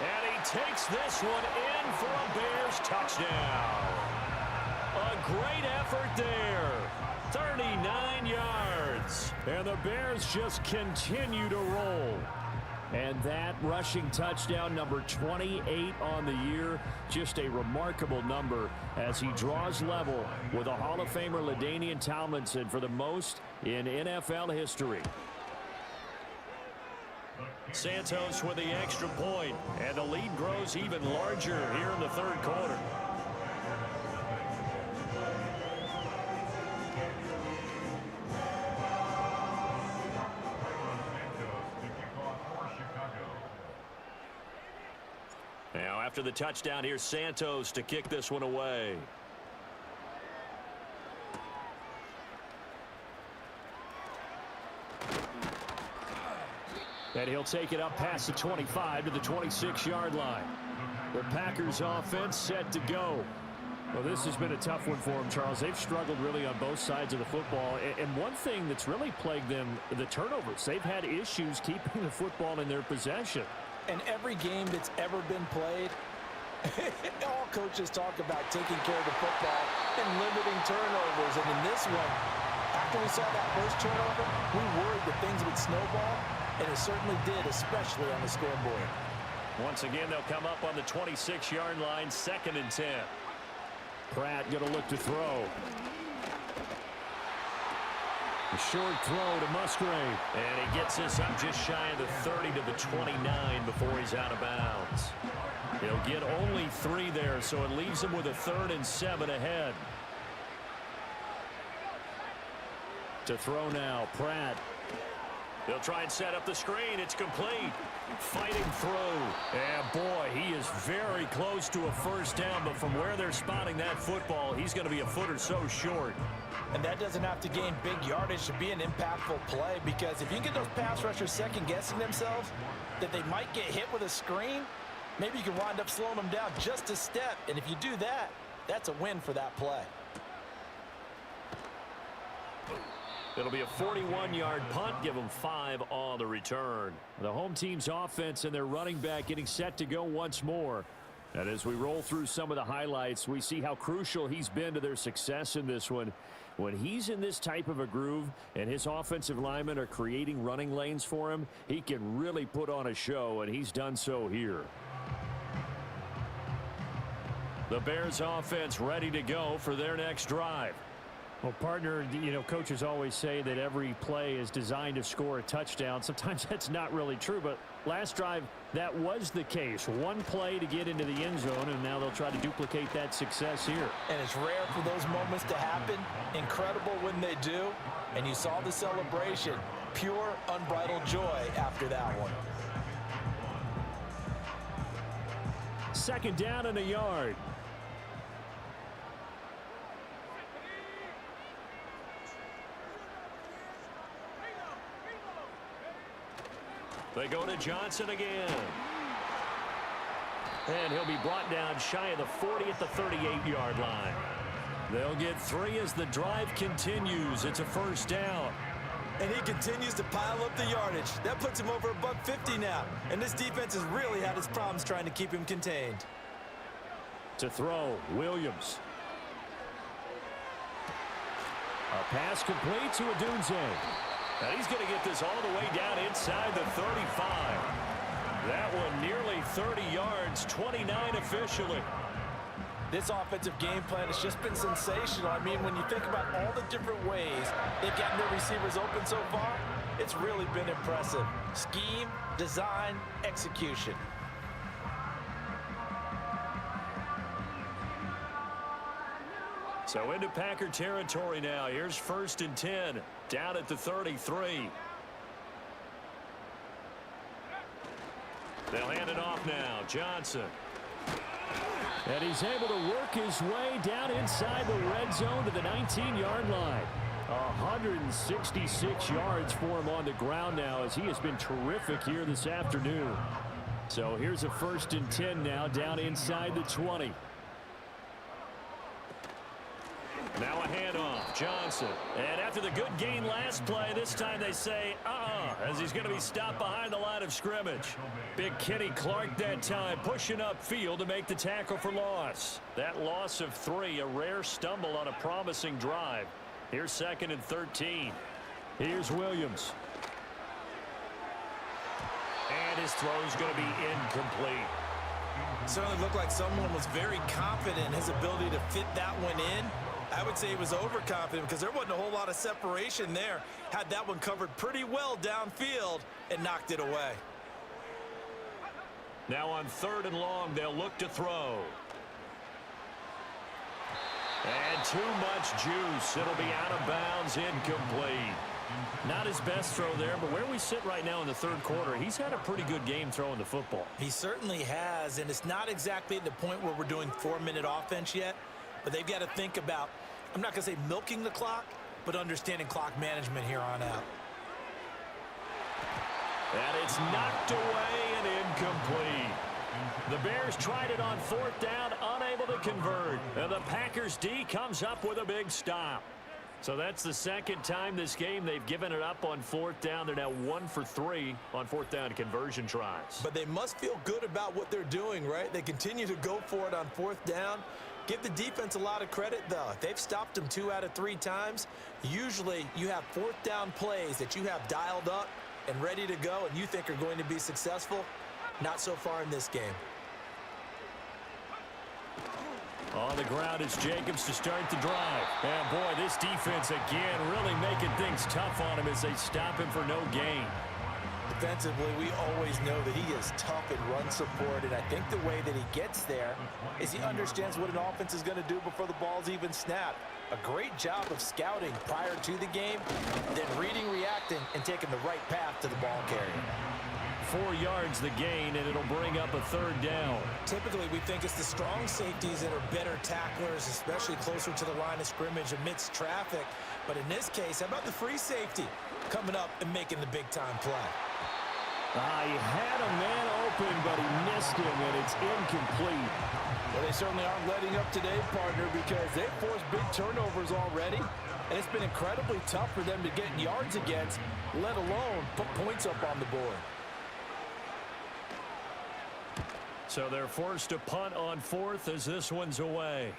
And he takes this one in for a Bears touchdown. A great effort there. 39 yards. And the Bears just continue to roll. And that rushing touchdown, number 28 on the year, just a remarkable number as he draws level with a Hall of Famer LaDainian Tomlinson for the most in NFL history. Santos with the extra point, and the lead grows even larger here in the third quarter. Now after the touchdown, here's Santos to kick this one away. And he'll take it up past the 25 to the 26-yard line. The Packers offense set to go. Well, this has been a tough one for them, Charles. They've struggled really on both sides of the football. And one thing that's really plagued them, the turnovers. They've had issues keeping the football in their possession. And every game that's ever been played, all coaches talk about taking care of the football and limiting turnovers. And in this one, after we saw that first turnover, we worried that things would snowball. And it certainly did, especially on the scoreboard. Once again, they'll come up on the 26-yard line, 2nd and 10. Pratt going to look to throw. A short throw to Musgrave. And he gets this up just shy of the 30 to the 29 before he's out of bounds. He'll get only 3 there, so it leaves him with a 3rd and 7 ahead. To throw now, Pratt. They'll try and set up the screen. It's complete. Fighting through. And boy, he is very close to a first down, but from where they're spotting that football, he's going to be a foot or so short. And that doesn't have to gain big yardage to be an impactful play, because if you can get those pass rushers second-guessing themselves that they might get hit with a screen, maybe you can wind up slowing them down just a step. And if you do that, that's a win for that play. It'll be a 41-yard punt. Give them 5 on the return. The home team's offense and their running back getting set to go once more. And as we roll through some of the highlights, we see how crucial he's been to their success in this one. When he's in this type of a groove and his offensive linemen are creating running lanes for him, he can really put on a show, and he's done so here. The Bears offense ready to go for their next drive. Well, partner, you know, coaches always say that every play is designed to score a touchdown. Sometimes that's not really true, but last drive, that was the case. One play to get into the end zone, and now they'll try to duplicate that success here. And it's rare for those moments to happen. Incredible when they do. And you saw the celebration. Pure, unbridled joy after that one. 2nd down and a yard. They go to Johnson again. And he'll be brought down shy of the 40 at the 38-yard line. They'll get 3 as the drive continues. It's a first down. And he continues to pile up the yardage. That puts him over $150 now. And this defense has really had its problems trying to keep him contained. To throw, Williams. A pass complete to Odunze. And he's going to get this all the way down inside the 35. That one nearly 30 yards, 29 officially. This offensive game plan has just been sensational. I mean, when you think about all the different ways they've gotten their receivers open so far, it's really been impressive. Scheme, design, execution. So into Packer territory now. Here's 1st and 10, down at the 33. They'll hand it off now. Johnson. And he's able to work his way down inside the red zone to the 19-yard line. 166 yards for him on the ground now, as he has been terrific here this afternoon. So here's a 1st and 10 now, down inside the 20. Now a handoff, Johnson. And after the good gain last play, this time they say, as he's going to be stopped behind the line of scrimmage. Big Kenny Clark that time, pushing upfield to make the tackle for loss. That loss of 3, a rare stumble on a promising drive. Here's 2nd and 13. Here's Williams. And his throw's going to be incomplete. It certainly looked like someone was very confident in his ability to fit that one in. I would say he was overconfident because there wasn't a whole lot of separation there. Had that one covered pretty well downfield and knocked it away. Now on 3rd and long, they'll look to throw. And too much juice. It'll be out of bounds, incomplete. Not his best throw there, but where we sit right now in the 3rd quarter, he's had a pretty good game throwing the football. He certainly has, and it's not exactly at the point where we're doing 4-minute offense yet, but they've got to think about, I'm not going to say milking the clock, but understanding clock management here on out. And it's knocked away and incomplete. The Bears tried it on 4th down, unable to convert. And the Packers D comes up with a big stop. So that's the 2nd time this game they've given it up on 4th down. They're now 1 for 3 on 4th down conversion tries. But they must feel good about what they're doing, right? They continue to go for it on 4th down. Give the defense a lot of credit, though. They've stopped them 2 out of 3 times. Usually you have 4th down plays that you have dialed up and ready to go and you think are going to be successful. Not so far in this game. On the ground, it's Jacobs to start the drive. And boy, this defense again really making things tough on him as they stop him for no gain. Defensively, we always know that he is tough in run support, and I think the way that he gets there is he understands what an offense is going to do before the ball's even snapped. A great job of scouting prior to the game, then reading, reacting, and taking the right path to the ball carrier. 4 yards the gain, and it'll bring up a 3rd down. Typically, we think it's the strong safeties that are better tacklers, especially closer to the line of scrimmage amidst traffic. But in this case, how about the free safety coming up and making the big-time play? He had a man open, but he missed him, and it's incomplete. Well, they certainly aren't letting up today, partner, because they've forced big turnovers already. And it's been incredibly tough for them to get yards against, let alone put points up on the board. So they're forced to punt on 4th as this one's away.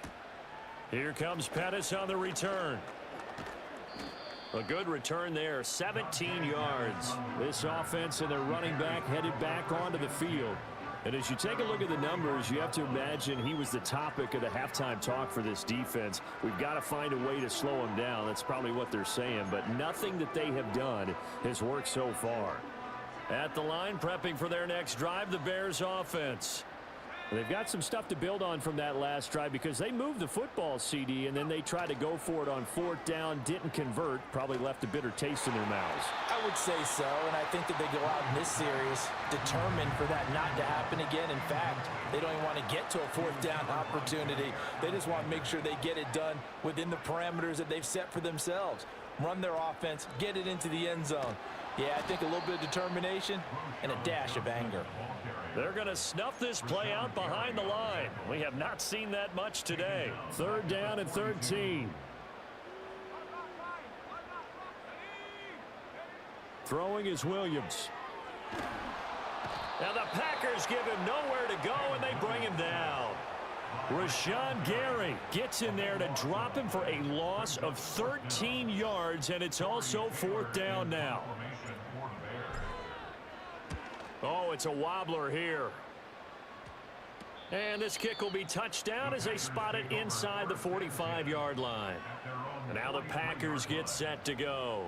Here comes Pettis on the return. A good return there, 17 yards. This offense and their running back headed back onto the field. And as you take a look at the numbers, you have to imagine he was the topic of the halftime talk for this defense. We've got to find a way to slow him down. That's probably what they're saying. But nothing that they have done has worked so far. At the line, prepping for their next drive, the Bears offense. They've got some stuff to build on from that last drive because they moved the football, CD, and then they tried to go for it on 4th down, didn't convert, probably left a bitter taste in their mouths. I would say so, and I think that they go out in this series determined for that not to happen again. In fact, they don't even want to get to a 4th down opportunity. They just want to make sure they get it done within the parameters that they've set for themselves. Run their offense, get it into the end zone. Yeah, I think a little bit of determination and a dash of anger. They're going to snuff this play out behind the line. We have not seen that much today. 3rd down and 13. Throwing is Williams. Now the Packers give him nowhere to go, and they bring him down. Rashawn Gary gets in there to drop him for a loss of 13 yards, and it's also 4th down now. Oh, it's a wobbler here. And this kick will be touchdown as they spot it inside the 45-yard line. And now the Packers get set to go.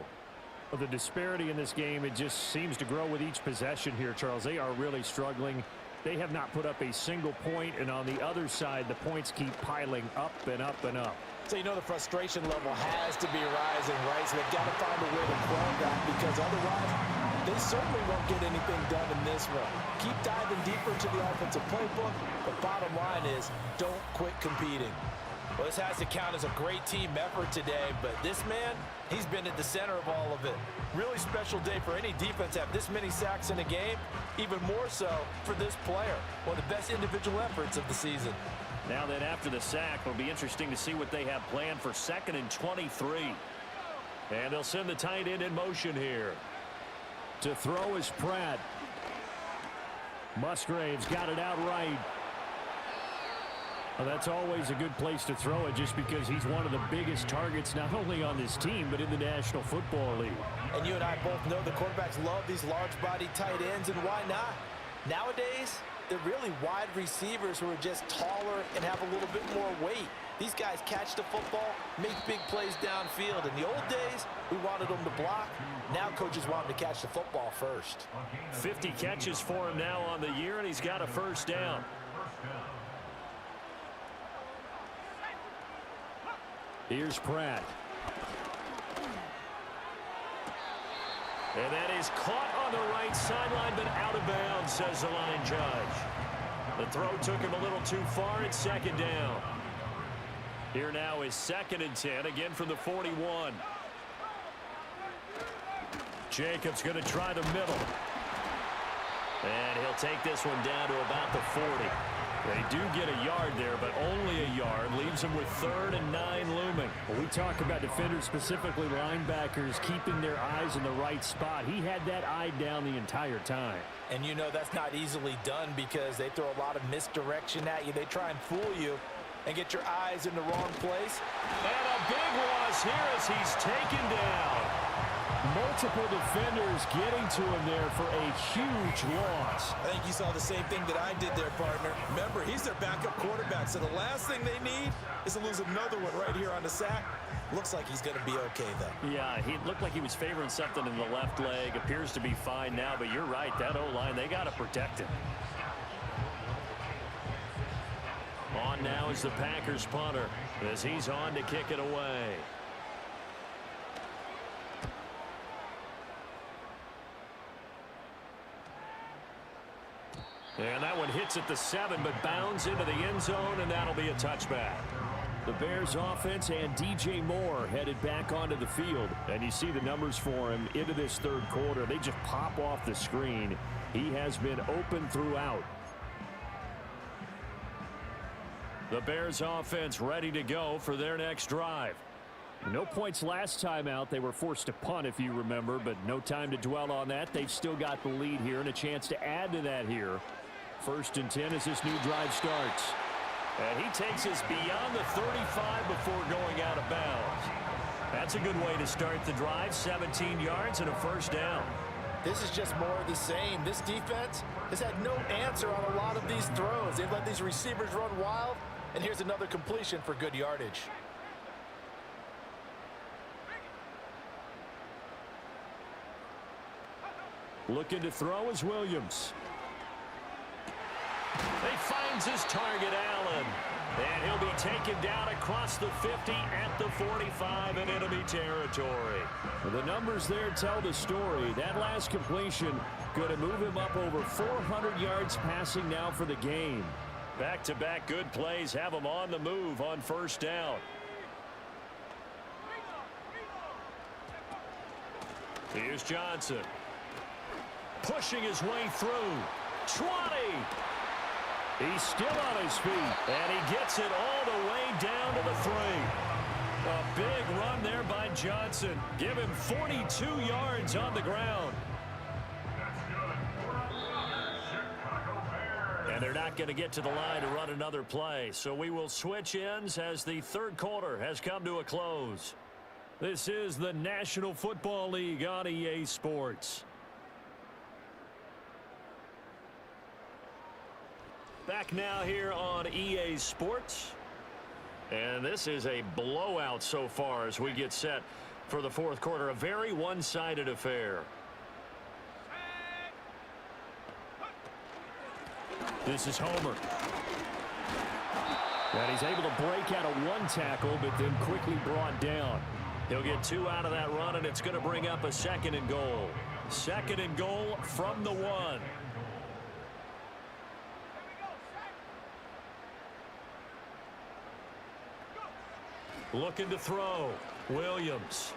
Well, the disparity in this game, it just seems to grow with each possession here, Charles. They are really struggling. They have not put up a single point, and on the other side, the points keep piling up and up and up. So you know the frustration level has to be rising, right? So they've got to find a way to quell that because otherwise they certainly won't get anything done in this one. Keep diving deeper into the offensive playbook, but bottom line is don't quit competing. Well, this has to count as a great team effort today, but this man, he's been at the center of all of it. Really special day for any defense to have this many sacks in a game, even more so for this player. One of the best individual efforts of the season. Now then, after the sack, it'll be interesting to see what they have planned for 2nd and 23. And they'll send the tight end in motion here. To throw is Pratt. Musgrave's got it outright. Well, that's always a good place to throw it just because he's one of the biggest targets not only on this team but in the National Football League. And you and I both know the quarterbacks love these large-body tight ends, and why not? Nowadays, they're really wide receivers who are just taller and have a little bit more weight. These guys catch the football, make big plays downfield. In the old days, we wanted them to block. Now coaches want them to catch the football first. 50 catches for him now on the year, and he's got a first down. Here's Pratt. And that is caught on the right sideline, but out of bounds, says the line judge. The throw took him a little too far. It's second down. Here now is 2nd and 10, again from the 41. Jacobs going to try the middle. And he'll take this one down to about the 40. They do get a yard there, but only a yard. Leaves them with 3rd and 9 looming. Well, we talk about defenders, specifically linebackers, keeping their eyes in the right spot. He had that eye down the entire time. And you know that's not easily done because they throw a lot of misdirection at you. They try and fool you and get your eyes in the wrong place. And a big loss here as he's taken down. Multiple defenders getting to him there for a huge loss. I think you saw the same thing that I did there, partner. Remember, he's their backup quarterback, so the last thing they need is to lose another one right here on the sack. Looks like he's going to be okay, though. Yeah, he looked like he was favoring something in the left leg. Appears to be fine now, but you're right. That O-line, they got to protect him. On now is the Packers punter as he's on to kick it away. And that one hits at the 7, but bounds into the end zone, and that'll be a touchback. The Bears offense and DJ Moore headed back onto the field. And you see the numbers for him into this 3rd quarter. They just pop off the screen. He has been open throughout. The Bears offense ready to go for their next drive. No points last time out. They were forced to punt, if you remember, but no time to dwell on that. They've still got the lead here and a chance to add to that here. 1st and 10 as this new drive starts. And he takes us beyond the 35 before going out of bounds. That's a good way to start the drive. 17 yards and a first down. This is just more of the same. This defense has had no answer on a lot of these throws. They've let these receivers run wild, and here's another completion for good yardage. Looking to throw is Williams. He finds his target, Allen. And he'll be taken down across the 50 at the 45 in enemy territory. The numbers there tell the story. That last completion going to move him up over 400 yards passing now for the game. Back-to-back good plays have him on the move on first down. Here's Johnson. Pushing his way through. 20. He's still on his feet. And he gets it all the way down to the 3. A big run there by Johnson. Give him 42 yards on the ground. And they're not going to get to the line to run another play. So we will switch ends as the 3rd quarter has come to a close. This is the National Football League on EA Sports. Back now here on EA Sports. And this is a blowout so far as we get set for the 4th quarter. A very one-sided affair. This is Homer. And he's able to break out of one tackle, but then quickly brought down. He'll get 2 out of that run, and it's going to bring up a 2nd and goal. 2nd and goal from the 1. Looking to throw. Williams.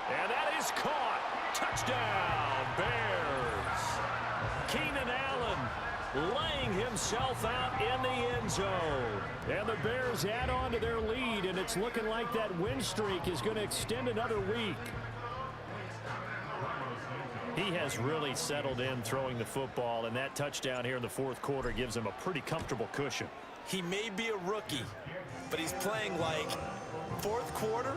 And that is caught. Touchdown, Bears. Keenan Allen laying himself out in the end zone. And the Bears add on to their lead, and it's looking like that win streak is going to extend another week. He has really settled in throwing the football, and that touchdown here in the 4th quarter gives him a pretty comfortable cushion. He may be a rookie, but he's playing like 4th quarter,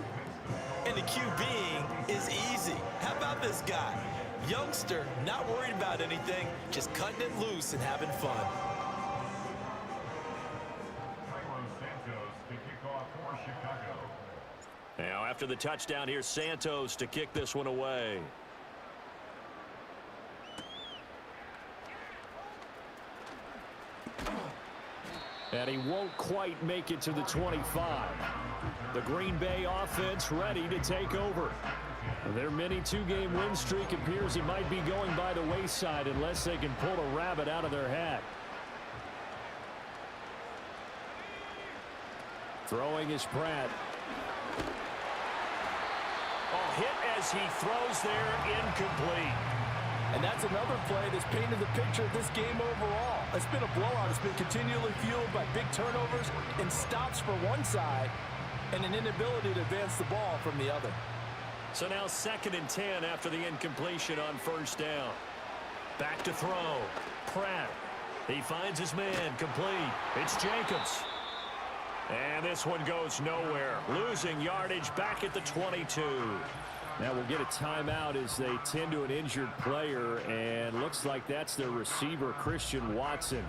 and the QBing is easy. How about this guy? Youngster, not worried about anything, just cutting it loose and having fun. after the touchdown, here's Santos to kick this one away. And he won't quite make it to the 25. The Green Bay offense ready to take over. Their mini two-game win streak appears it might be going by the wayside unless they can pull a rabbit out of their hat. Throwing is Pratt. Oh, hit as he throws there, incomplete. And that's another play that's painted the picture of this game overall. It's been a blowout. It's been continually fueled by big turnovers and stops for one side and an inability to advance the ball from the other. So now 2nd and 10 after the incompletion on first down. Back to throw. Pratt. He finds his man. Complete. It's Jacobs. And this one goes nowhere. Losing yardage back at the 22. Now we'll get a timeout as they tend to an injured player, and looks like that's their receiver, Christian Watson.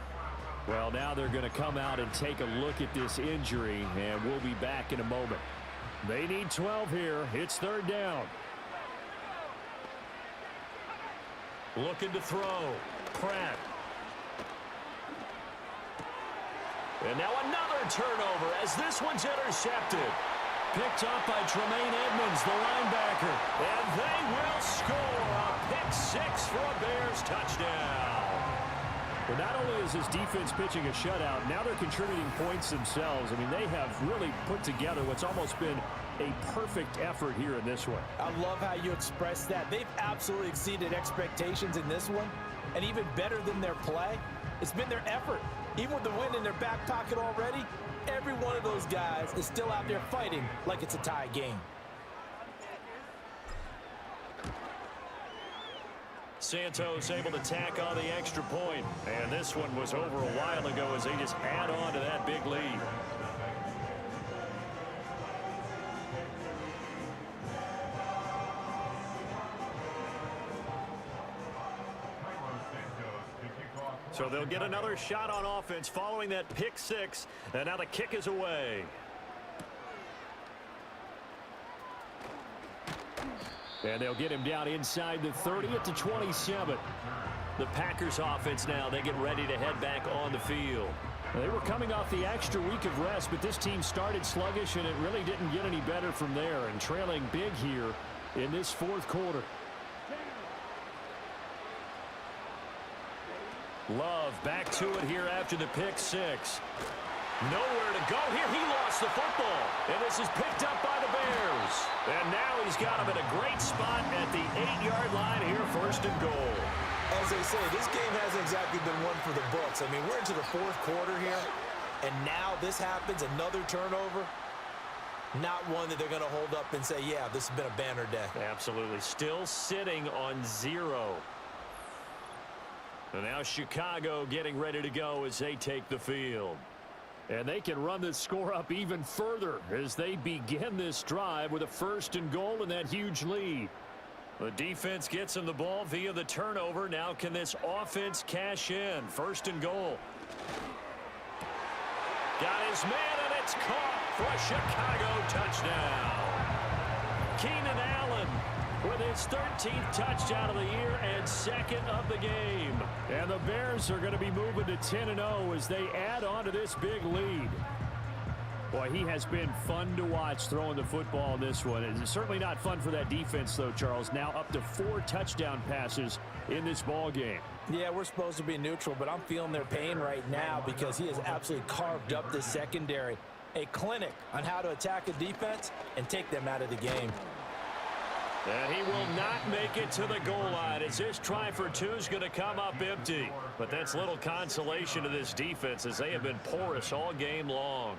Well, now they're going to come out and take a look at this injury, and we'll be back in a moment. They need 12 here. It's 3rd down. Looking to throw. Pratt. And now another turnover as this one's intercepted. Picked up by Tremaine Edmonds, the linebacker. And they will score a pick 6 for a Bears touchdown. But not only is this defense pitching a shutout, now they're contributing points themselves. I mean, they have really put together what's almost been a perfect effort here in this one. I love how you express that. They've absolutely exceeded expectations in this one. And even better than their play, it's been their effort. Even with the win in their back pocket already, every one of those guys is still out there fighting like it's a tie game. Santos able to tack on the extra point. And this one was over a while ago as they just add on to that big lead. So they'll get another shot on offense following that pick 6. And now the kick is away. And they'll get him down inside the 30 at the 27. The Packers offense now, they get ready to head back on the field. They were coming off the extra week of rest, but this team started sluggish, and it really didn't get any better from there. And trailing big here in this 4th quarter. Love back to it here after the pick 6. Nowhere to go here. He lost the football. And this is picked up by the Bears. And now he's got him in a great spot at the 8-yard line here, 1st and goal. As they say, this game hasn't exactly been one for the books. I mean, we're into the 4th quarter here, and now this happens, another turnover. Not one that they're going to hold up and say, yeah, this has been a banner day. Absolutely. Still sitting on 0. And now Chicago getting ready to go as they take the field. And they can run this score up even further as they begin this drive with a 1st and goal and that huge lead. The defense gets him the ball via the turnover. Now can this offense cash in? 1st and goal. Got his man, and it's caught for a Chicago touchdown. Keenan Allen with his 13th touchdown of the year and 2nd of the game. And the Bears are going to be moving to 10-0 as they add on to this big lead. Boy, he has been fun to watch throwing the football in this one. It's certainly not fun for that defense, though, Charles. Now up to 4 touchdown passes in this ball game. Yeah, we're supposed to be neutral, but I'm feeling their pain right now because he has absolutely carved up this secondary. A clinic on how to attack a defense and take them out of the game. And he will not make it to the goal line as this try for 2 is going to come up empty. But that's little consolation to this defense as they have been porous all game long.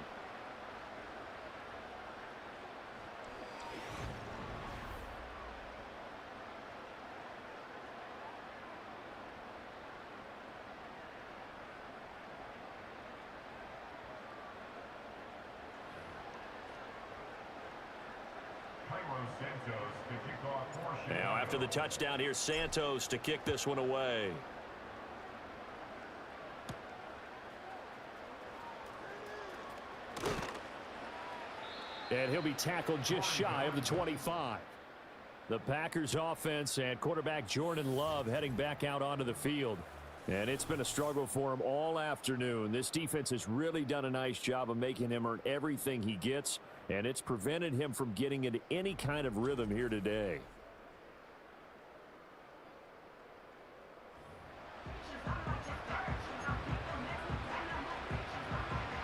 Now after the touchdown, here's Santos to kick this one away. And he'll be tackled just shy of the 25. The Packers offense and quarterback Jordan Love heading back out onto the field. And it's been a struggle for him all afternoon. This defense has really done a nice job of making him earn everything he gets, and it's prevented him from getting into any kind of rhythm here today.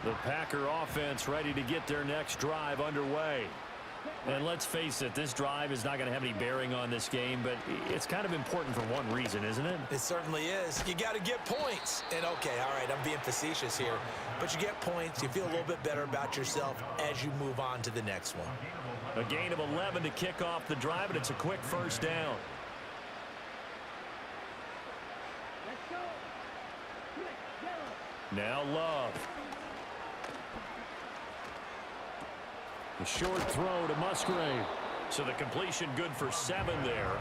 The Packer offense ready to get their next drive underway. And let's face it, this drive is not going to have any bearing on this game, but it's kind of important for one reason, isn't it? It certainly is. You got to get points. And, okay, all right, I'm being facetious here. But you get points, you feel a little bit better about yourself as you move on to the next one. A gain of 11 to kick off the drive, and it's a quick first down. Now Love. The short throw to Musgrave. So the completion good for 7 there.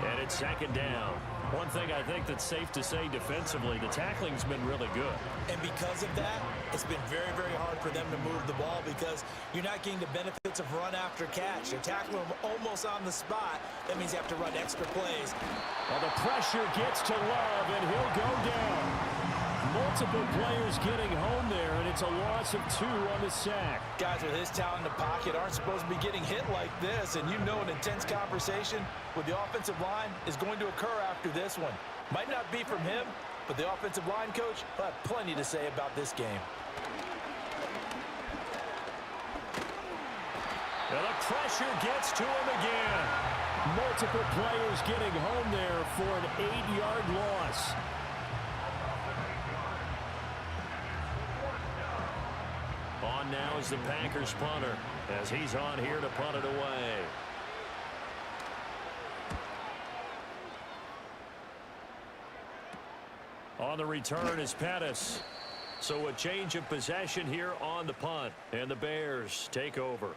And it's second down. One thing I think that's safe to say defensively, the tackling's been really good. And because of that, it's been very, very hard for them to move the ball because you're not getting the benefits of run after catch. They're tackling them almost on the spot. That means you have to run extra plays. Well, the pressure gets to Love, and he'll go down. Multiple players getting home there, and it's a loss of 2 on the sack. Guys with his talent in the pocket aren't supposed to be getting hit like this, and you know an intense conversation with the offensive line is going to occur after this one. Might not be from him, but the offensive line coach will have plenty to say about this game. Well, the pressure gets to him again. Multiple players getting home there for an 8-yard loss. On now is the Packers punter as he's on here to punt it away. On the return is Pettis. So a change of possession here on the punt, and the Bears take over.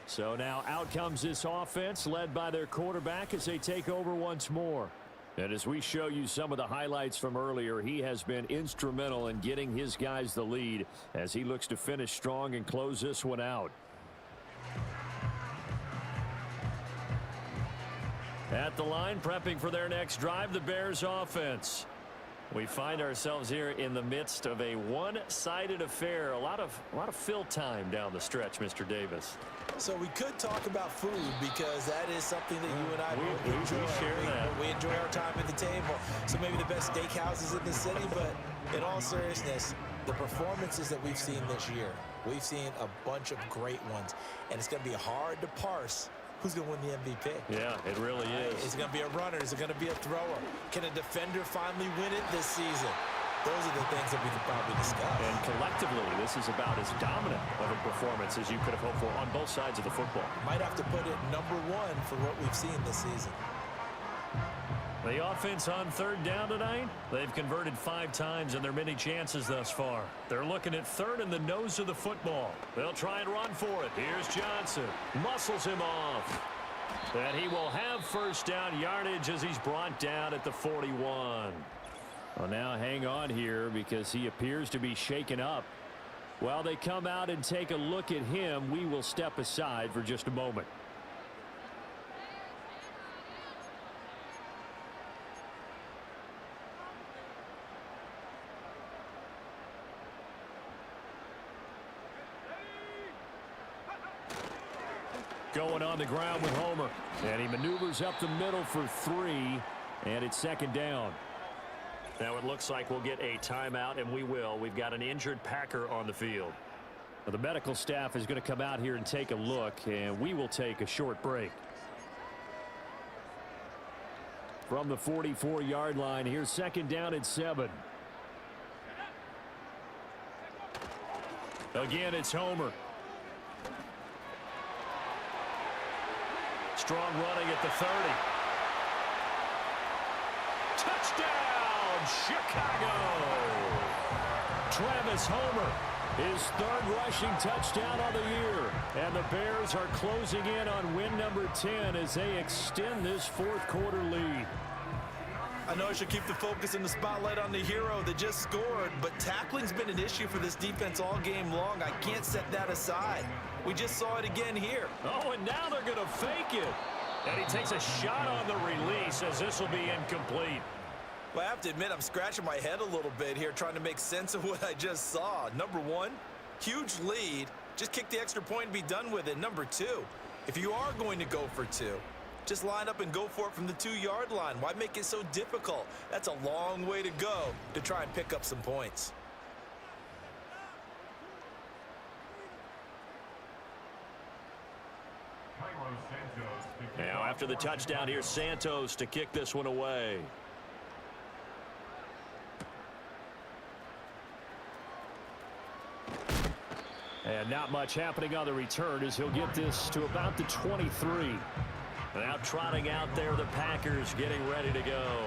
So now out comes this offense led by their quarterback as they take over once more. And as we show you some of the highlights from earlier, he has been instrumental in getting his guys the lead as he looks to finish strong and close this one out. At the line, prepping for their next drive, the Bears offense. We find ourselves here in the midst of a one-sided affair. A lot of fill time down the stretch, Mr. Davis. So we could talk about food because that is something that you and I enjoy. We share that. We enjoy our time at the table. So maybe the best steakhouses in the city, but in all seriousness, the performances that we've seen this year, we've seen a bunch of great ones, and it's going to be hard to parse who's going to win the MVP. Yeah, it really is. Is it going to be a runner? Is it going to be a thrower? Can a defender finally win it this season? Those are the things that we could probably discuss. And collectively, this is about as dominant of a performance as you could have hoped for on both sides of the football. Might have to put it number 1 for what we've seen this season. The offense on third down tonight, they've converted 5 times in their many chances thus far. They're looking at third in the nose of the football. They'll try and run for it. Here's Johnson. Muscles him off. And he will have first down yardage as he's brought down at the 41. Well, now hang on here because he appears to be shaken up. While they come out and take a look at him, we will step aside for just a moment. Going on the ground with Homer. And he maneuvers up the middle for 3. And it's second down. Now it looks like we'll get a timeout, and we will. We've got an injured Packer on the field. Now the medical staff is going to come out here and take a look, and we will take a short break. From the 44-yard line, here's second down at 7. Again, it's Homer. Strong running at the 30. Touchdown, Chicago! Travis Homer, his third rushing touchdown of the year. And the Bears are closing in on win number 10 as they extend this fourth quarter lead. I know I should keep the focus and the spotlight on the hero that just scored, but tackling's been an issue for this defense all game long. I can't set that aside. We just saw it again here. Oh, and now they're going to fake it. And he takes a shot on the release as this will be incomplete. Well, I have to admit, I'm scratching my head a little bit here trying to make sense of what I just saw. Number one, huge lead. Just kick the extra point and be done with it. Number two, if you are going to go for two, just line up and go for it from the 2-yard line. Why make it so difficult? That's a long way to go to try and pick up some points. Now after the touchdown, here's Santos to kick this one away. And not much happening on the return as he'll get this to about the 23. Now trotting out there, the Packers getting ready to go.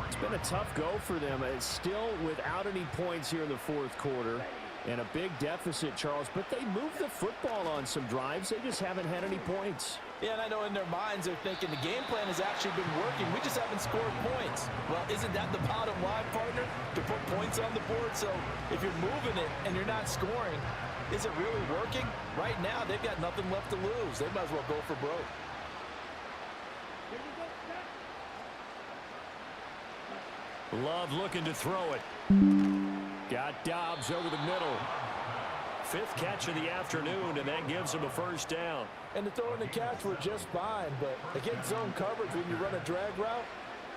It's been a tough go for them. It's still without any points here in the fourth quarter. And a big deficit, Charles. But they moved the football on some drives. They just haven't had any points. Yeah, and I know in their minds they're thinking the game plan has actually been working. We just haven't scored points. Well, isn't that the bottom line, partner? To put points on the board. So if you're moving it and you're not scoring, is it really working? Right now, they've got nothing left to lose. They might as well go for broke. Love looking to throw it. Got Dobbs over the middle. 5th catch of the afternoon, and that gives him a first down. And the throw and the catch were just fine, but against zone coverage when you run a drag route,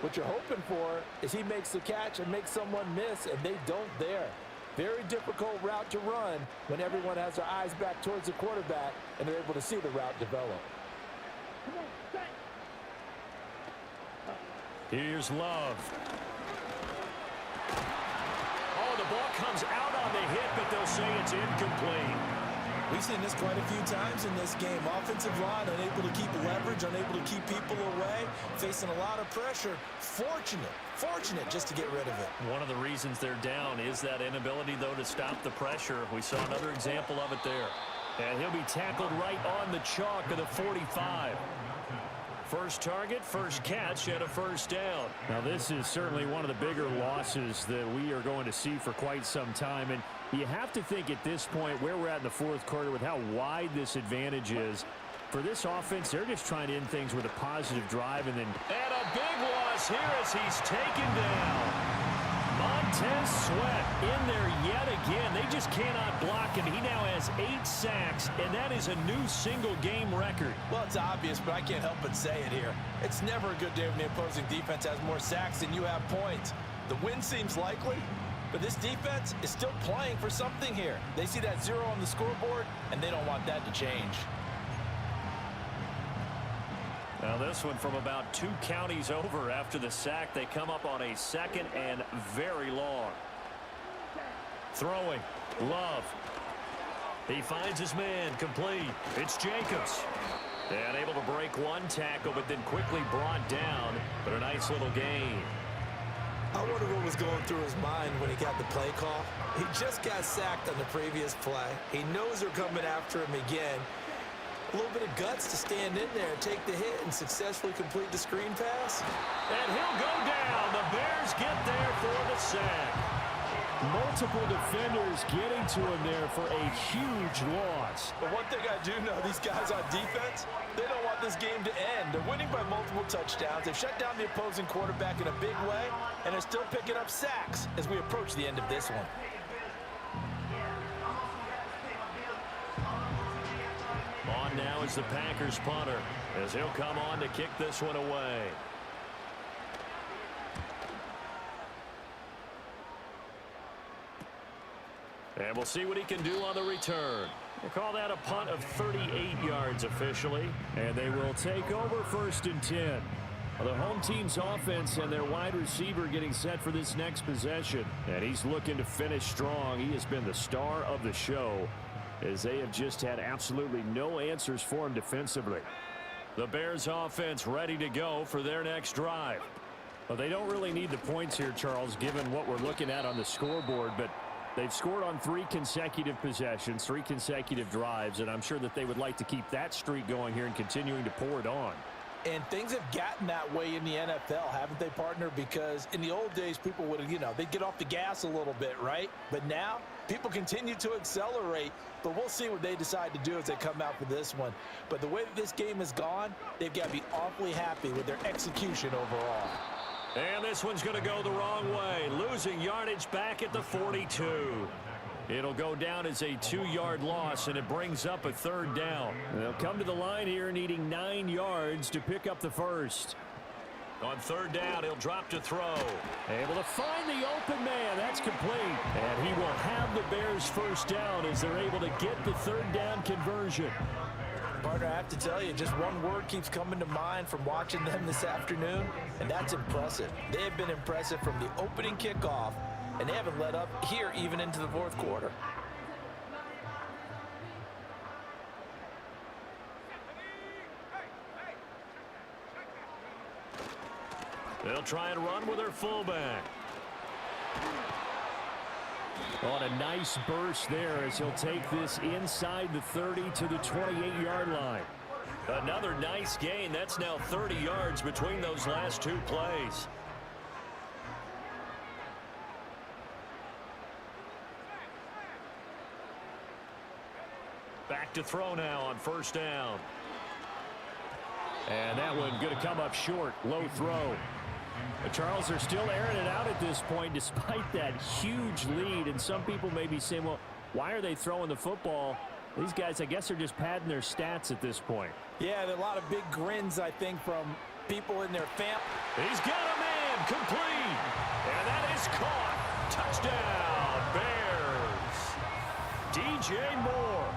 what you're hoping for is he makes the catch and makes someone miss, and they don't there. Very difficult route to run when everyone has their eyes back towards the quarterback and they're able to see the route develop. Here's Love. Oh, the ball comes out on the hit, but they'll say it's incomplete. We've seen this quite a few times in this game. Offensive line unable to keep leverage, unable to keep people away, facing a lot of pressure. Fortunate just to get rid of it. One of the reasons they're down is that inability, though, to stop the pressure. We saw another example of it there. And he'll be tackled right on the chalk of the 45. First target, first catch, and a first down. Now, this is certainly one of the bigger losses that we are going to see for quite some time. And you have to think at this point where we're at in the fourth quarter with how wide this advantage is. For this offense, they're just trying to end things with a positive drive. And a big loss here as he's taken down. Montez Sweat in there yet again. They just cannot block him. He now has 8 sacks, and that is a new single-game record. Well, it's obvious, but I can't help but say it here. It's never a good day when the opposing defense has more sacks than you have points. The win seems likely, but this defense is still playing for something here. They see that 0 on the scoreboard, and they don't want that to change. Now this one from about 2 counties over after the sack. They come up on a 2nd and very long. Throwing. Love. He finds his man. Complete. It's Jacobs. And able to break one tackle, but then quickly brought down. But a nice little gain. I wonder what was going through his mind when he got the play call. He just got sacked on the previous play. He knows they're coming after him again. A little bit of guts to stand in there, take the hit, and successfully complete the screen pass. And he'll go down. The Bears get there for the sack. Multiple defenders getting to him there for a huge loss. But one thing I do know, these guys on defense, they don't want this game to end. They're winning by multiple touchdowns. They've shut down the opposing quarterback in a big way, and they're still picking up sacks as we approach the end of this one. On now is the Packers punter as he'll come on to kick this one away. And we'll see what he can do on the return. We'll call that a punt of 38 yards officially. And they will take over 1st and 10. The home team's offense and their wide receiver getting set for this next possession. And he's looking to finish strong. He has been the star of the show, as they have just had absolutely no answers for him defensively. The Bears offense ready to go for their next drive. Well, they don't really need the points here, Charles, given what we're looking at on the scoreboard, but they've scored on 3 consecutive possessions, 3 consecutive drives, and I'm sure that they would like to keep that streak going here and continuing to pour it on. And things have gotten that way in the NFL, haven't they, partner? Because in the old days, people would, they'd get off the gas a little bit, right? But now, people continue to accelerate. But we'll see what they decide to do as they come out for this one. But the way that this game has gone, they've got to be awfully happy with their execution overall. And this one's going to go the wrong way. Losing yardage back at the 42. It'll go down as a 2-yard loss, and it brings up a 3rd down. They'll come to the line here needing 9 yards to pick up the first. On 3rd down, he'll drop to throw. Able to find the open man. That's complete. And he will have the Bears first down as they're able to get the 3rd down conversion. Partner, I have to tell you, just one word keeps coming to mind from watching them this afternoon, and that's impressive. They have been impressive from the opening kickoff, and they haven't let up here even into the 4th quarter. They'll try and run with their fullback. On a nice burst there as he'll take this inside the 30 to the 28-yard line. Another nice gain. That's now 30 yards between those last 2 plays. Back to throw now on 1st down. And that one going to come up short. Low throw. The Charles are still airing it out at this point despite that huge lead. And some people may be saying, well, why are they throwing the football? These guys, I guess, are just padding their stats at this point. Yeah, there are a lot of big grins, I think, from people in their fam. He's got a man complete. And that is caught. Touchdown, Bears. DJ Moore.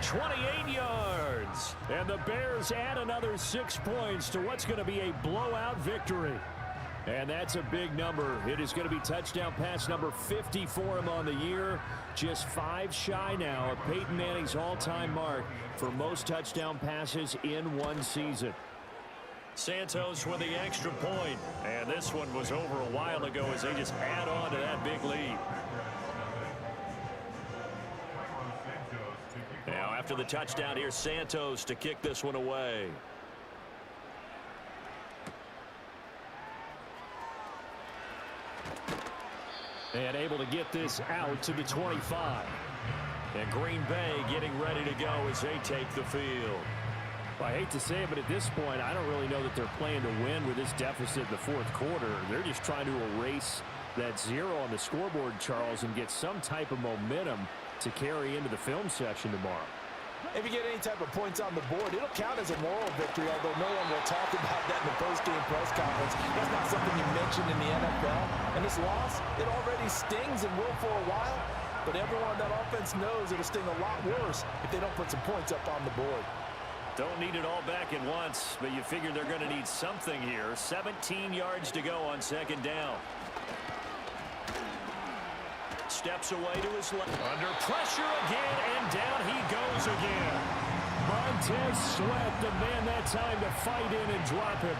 28 yards. And the Bears add another 6 points to what's going to be a blowout victory. And that's a big number. It is going to be touchdown pass number 50 for him on the year. Just 5 shy now of Peyton Manning's all-time mark for most touchdown passes in one season. Santos with the extra point. And this one was over a while ago as they just add on to that big lead. Now after the touchdown, here's Santos to kick this one away. And able to get this out to the 25. And Green Bay getting ready to go as they take the field. Well, I hate to say it, but at this point, I don't really know that they're playing to win with this deficit in the 4th quarter. They're just trying to erase that 0 on the scoreboard, Charles, and get some type of momentum to carry into the film session tomorrow. If you get any type of points on the board, it'll count as a moral victory, although no one will talk about that in the post-game press conference. That's not something you mentioned in the NFL. And this loss, it already stings and will for a while, but everyone on that offense knows it'll sting a lot worse if they don't put some points up on the board. Don't need it all back at once, but you figure they're going to need something here. 17 yards to go on 2nd down. Steps away to his left. Under pressure again, and down he goes again. Montez Sweat, the man that time to fight in and drop him.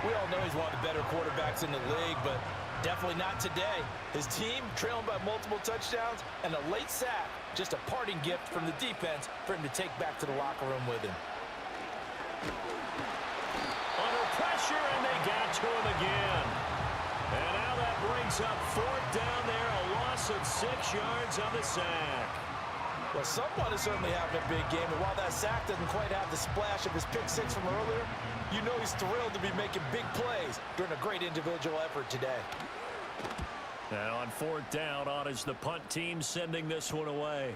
We all know he's one of the better quarterbacks in the league, but definitely not today. His team trailing by multiple touchdowns and a late sack. Just a parting gift from the defense for him to take back to the locker room with him. Under pressure, and they got to him again. And now that brings up 4th down there, a loss of 6 yards on the sack. Well, someone is certainly having a big game, and while that sack doesn't quite have the splash of his pick 6 from earlier, you know he's thrilled to be making big plays during a great individual effort today. Now on 4th down, on is the punt team sending this one away.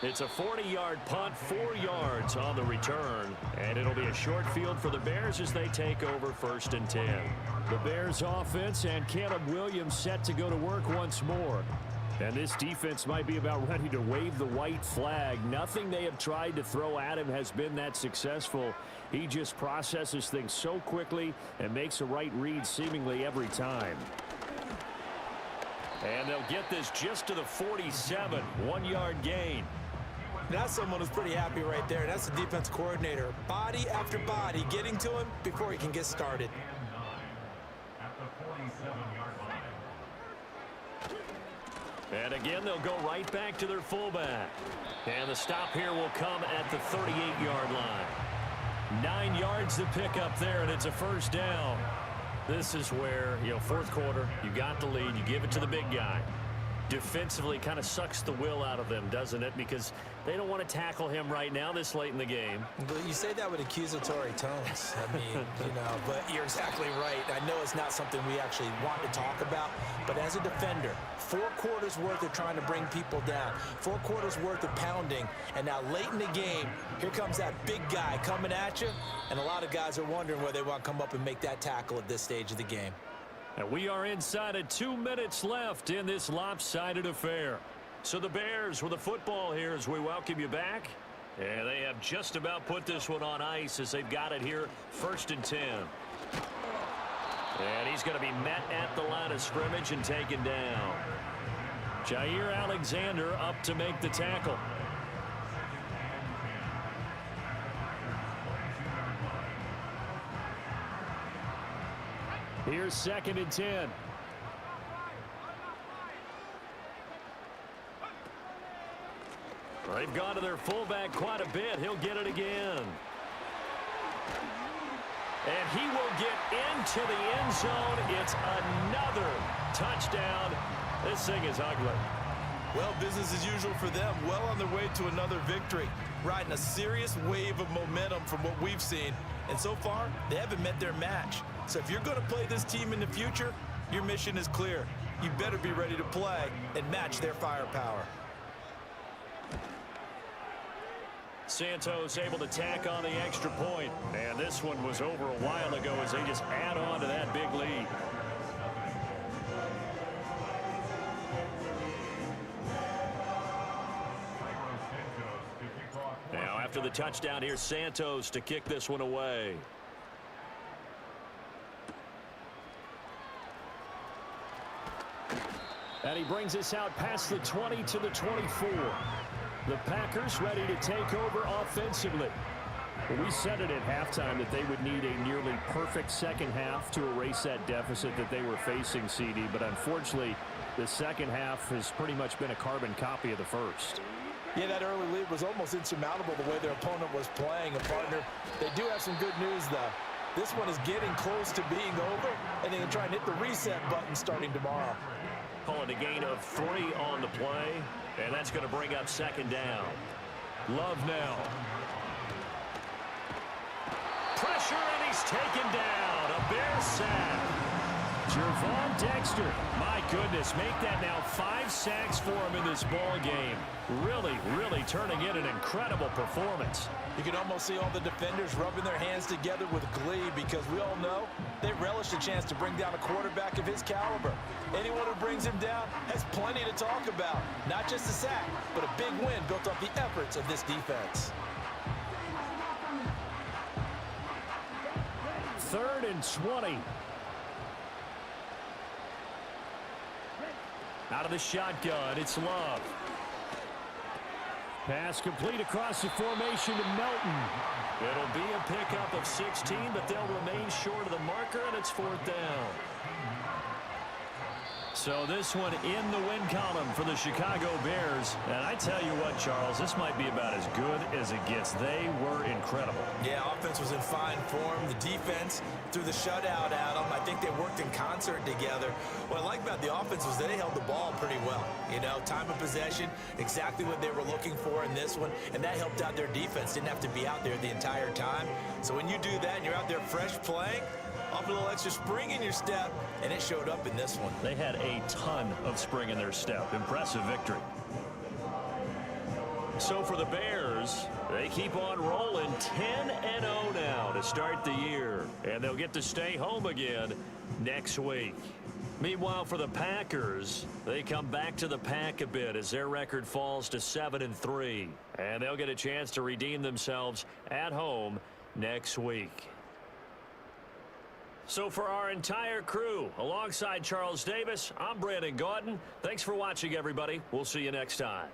It's a 40-yard punt, 4 yards on the return, and it'll be a short field for the Bears as they take over 1st and 10. The Bears offense and Caleb Williams set to go to work once more. And this defense might be about ready to wave the white flag. Nothing they have tried to throw at him has been that successful. He just processes things so quickly and makes a right read seemingly every time. And they'll get this just to the 47, 1-yard gain. That's someone who's pretty happy right there. That's the defense coordinator. Body after body getting to him before he can get started. And again, they'll go right back to their fullback. And the stop here will come at the 38-yard line. 9 yards to pick up there, and it's a first down. This is where, fourth quarter, you got the lead, you give it to the big guy. Defensively kind of sucks the will out of them, doesn't it? Because they don't want to tackle him right now this late in the game. But you say that with accusatory tones. I mean, but you're exactly right. I know it's not something we actually want to talk about, but as a defender, 4 quarters worth of trying to bring people down, 4 quarters worth of pounding, and now late in the game, here comes that big guy coming at you, and a lot of guys are wondering whether they want to come up and make that tackle at this stage of the game. And we are inside of 2 minutes left in this lopsided affair. So the Bears with the football here as we welcome you back. And they have just about put this one on ice as they've got it here, 1st and 10. And he's going to be met at the line of scrimmage and taken down. Jair Alexander up to make the tackle. Here's 2nd and 10. They've gone to their fullback quite a bit. He'll get it again. And he will get into the end zone. It's another touchdown. This thing is ugly. Well, business as usual for them. Well on their way to another victory. Riding a serious wave of momentum from what we've seen. And so far, they haven't met their match. So if you're going to play this team in the future, your mission is clear. You better be ready to play and match their firepower. Santos able to tack on the extra point. And this one was over a while ago as they just add on to that big lead. Now after the touchdown, here's Santos to kick this one away. And he brings us out past the 20 to the 24. The Packers ready to take over offensively. We said it at halftime that they would need a nearly perfect second half to erase that deficit that they were facing, CD. But unfortunately, the second half has pretty much been a carbon copy of the first. Yeah, that early lead was almost insurmountable the way their opponent was playing. And, partner, they do have some good news, though. This one is getting close to being over, and they can try and hit the reset button starting tomorrow. Calling a gain of 3 on the play, and that's going to bring up 2nd down. Love now. Pressure, and he's taken down. A Bear sack. Jervon Dexter, my goodness, make that now 5 sacks for him in this ball game. Really turning in an incredible performance. You can almost see all the defenders rubbing their hands together with glee because we all know they relish the chance to bring down a quarterback of his caliber. Anyone who brings him down has plenty to talk about. Not just a sack, but a big win built off the efforts of this defense. 3rd and 20. Out of the shotgun, it's Love. Pass complete across the formation to Melton. It'll be a pickup of 16, but they'll remain short of the marker, and it's 4th down. So this one in the win column for the Chicago Bears. And I tell you what, Charles, this might be about as good as it gets. They were incredible. Yeah, offense was in fine form. The defense threw the shutout at them. I think they worked in concert together. What I like about the offense was they held the ball pretty well. Time of possession, exactly what they were looking for in this one. And that helped out their defense. Didn't have to be out there the entire time. So when you do that and you're out there fresh playing, off a little extra spring in your step, and it showed up in this one. They had a ton of spring in their step. Impressive victory. So for the Bears, they keep on rolling 10-0 now to start the year. And they'll get to stay home again next week. Meanwhile, for the Packers, they come back to the pack a bit as their record falls to 7-3. And they'll get a chance to redeem themselves at home next week. So for our entire crew, alongside Charles Davis, I'm Brandon Gaudin. Thanks for watching, everybody. We'll see you next time.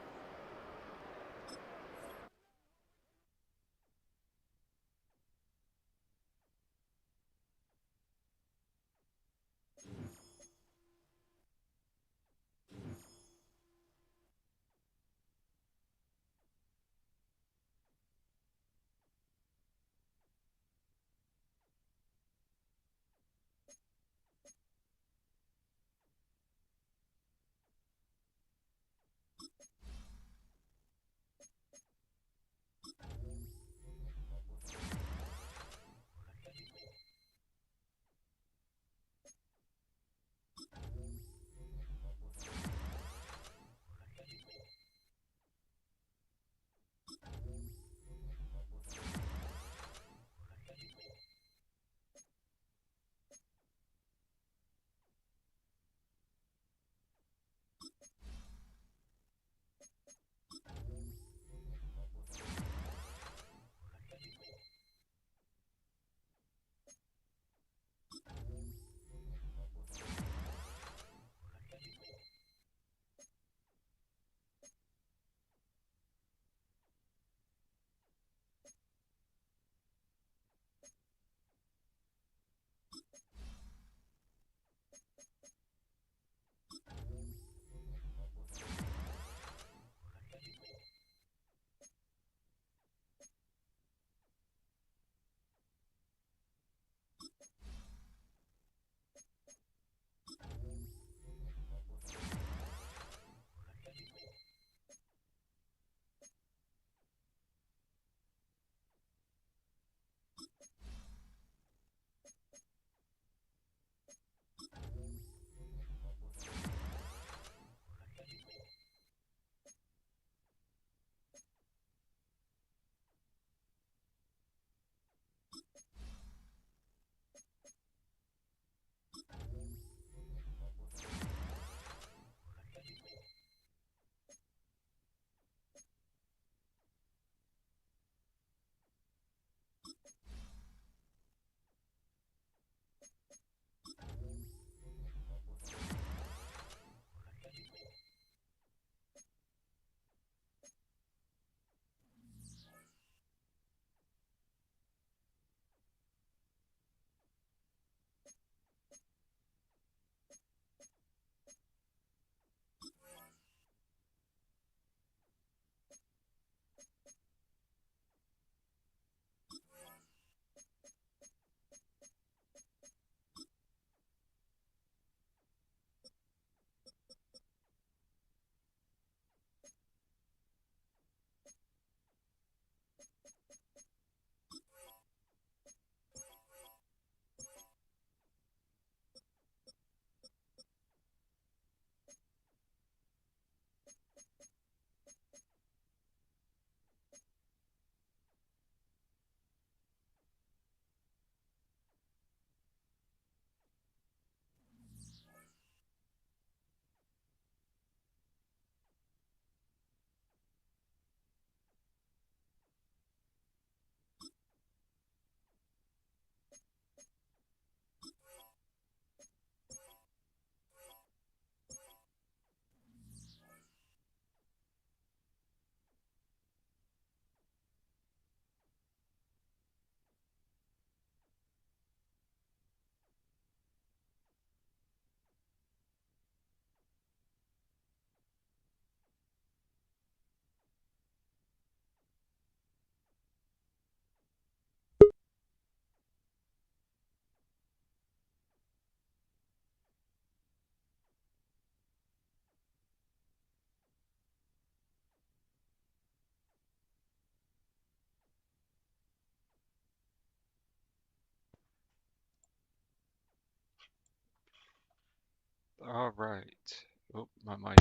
All right. Oh, my mic.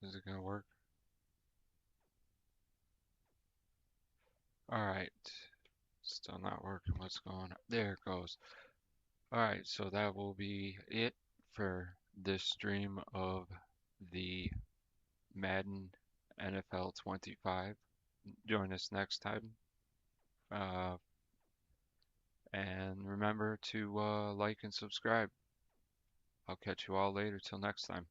Is it gonna work? All right. Still not working. What's going on? There it goes. All right. So that will be it for this stream of the Madden NFL 25. Join us next time. Uh, and remember to like and subscribe. I'll catch you all later. Till next time.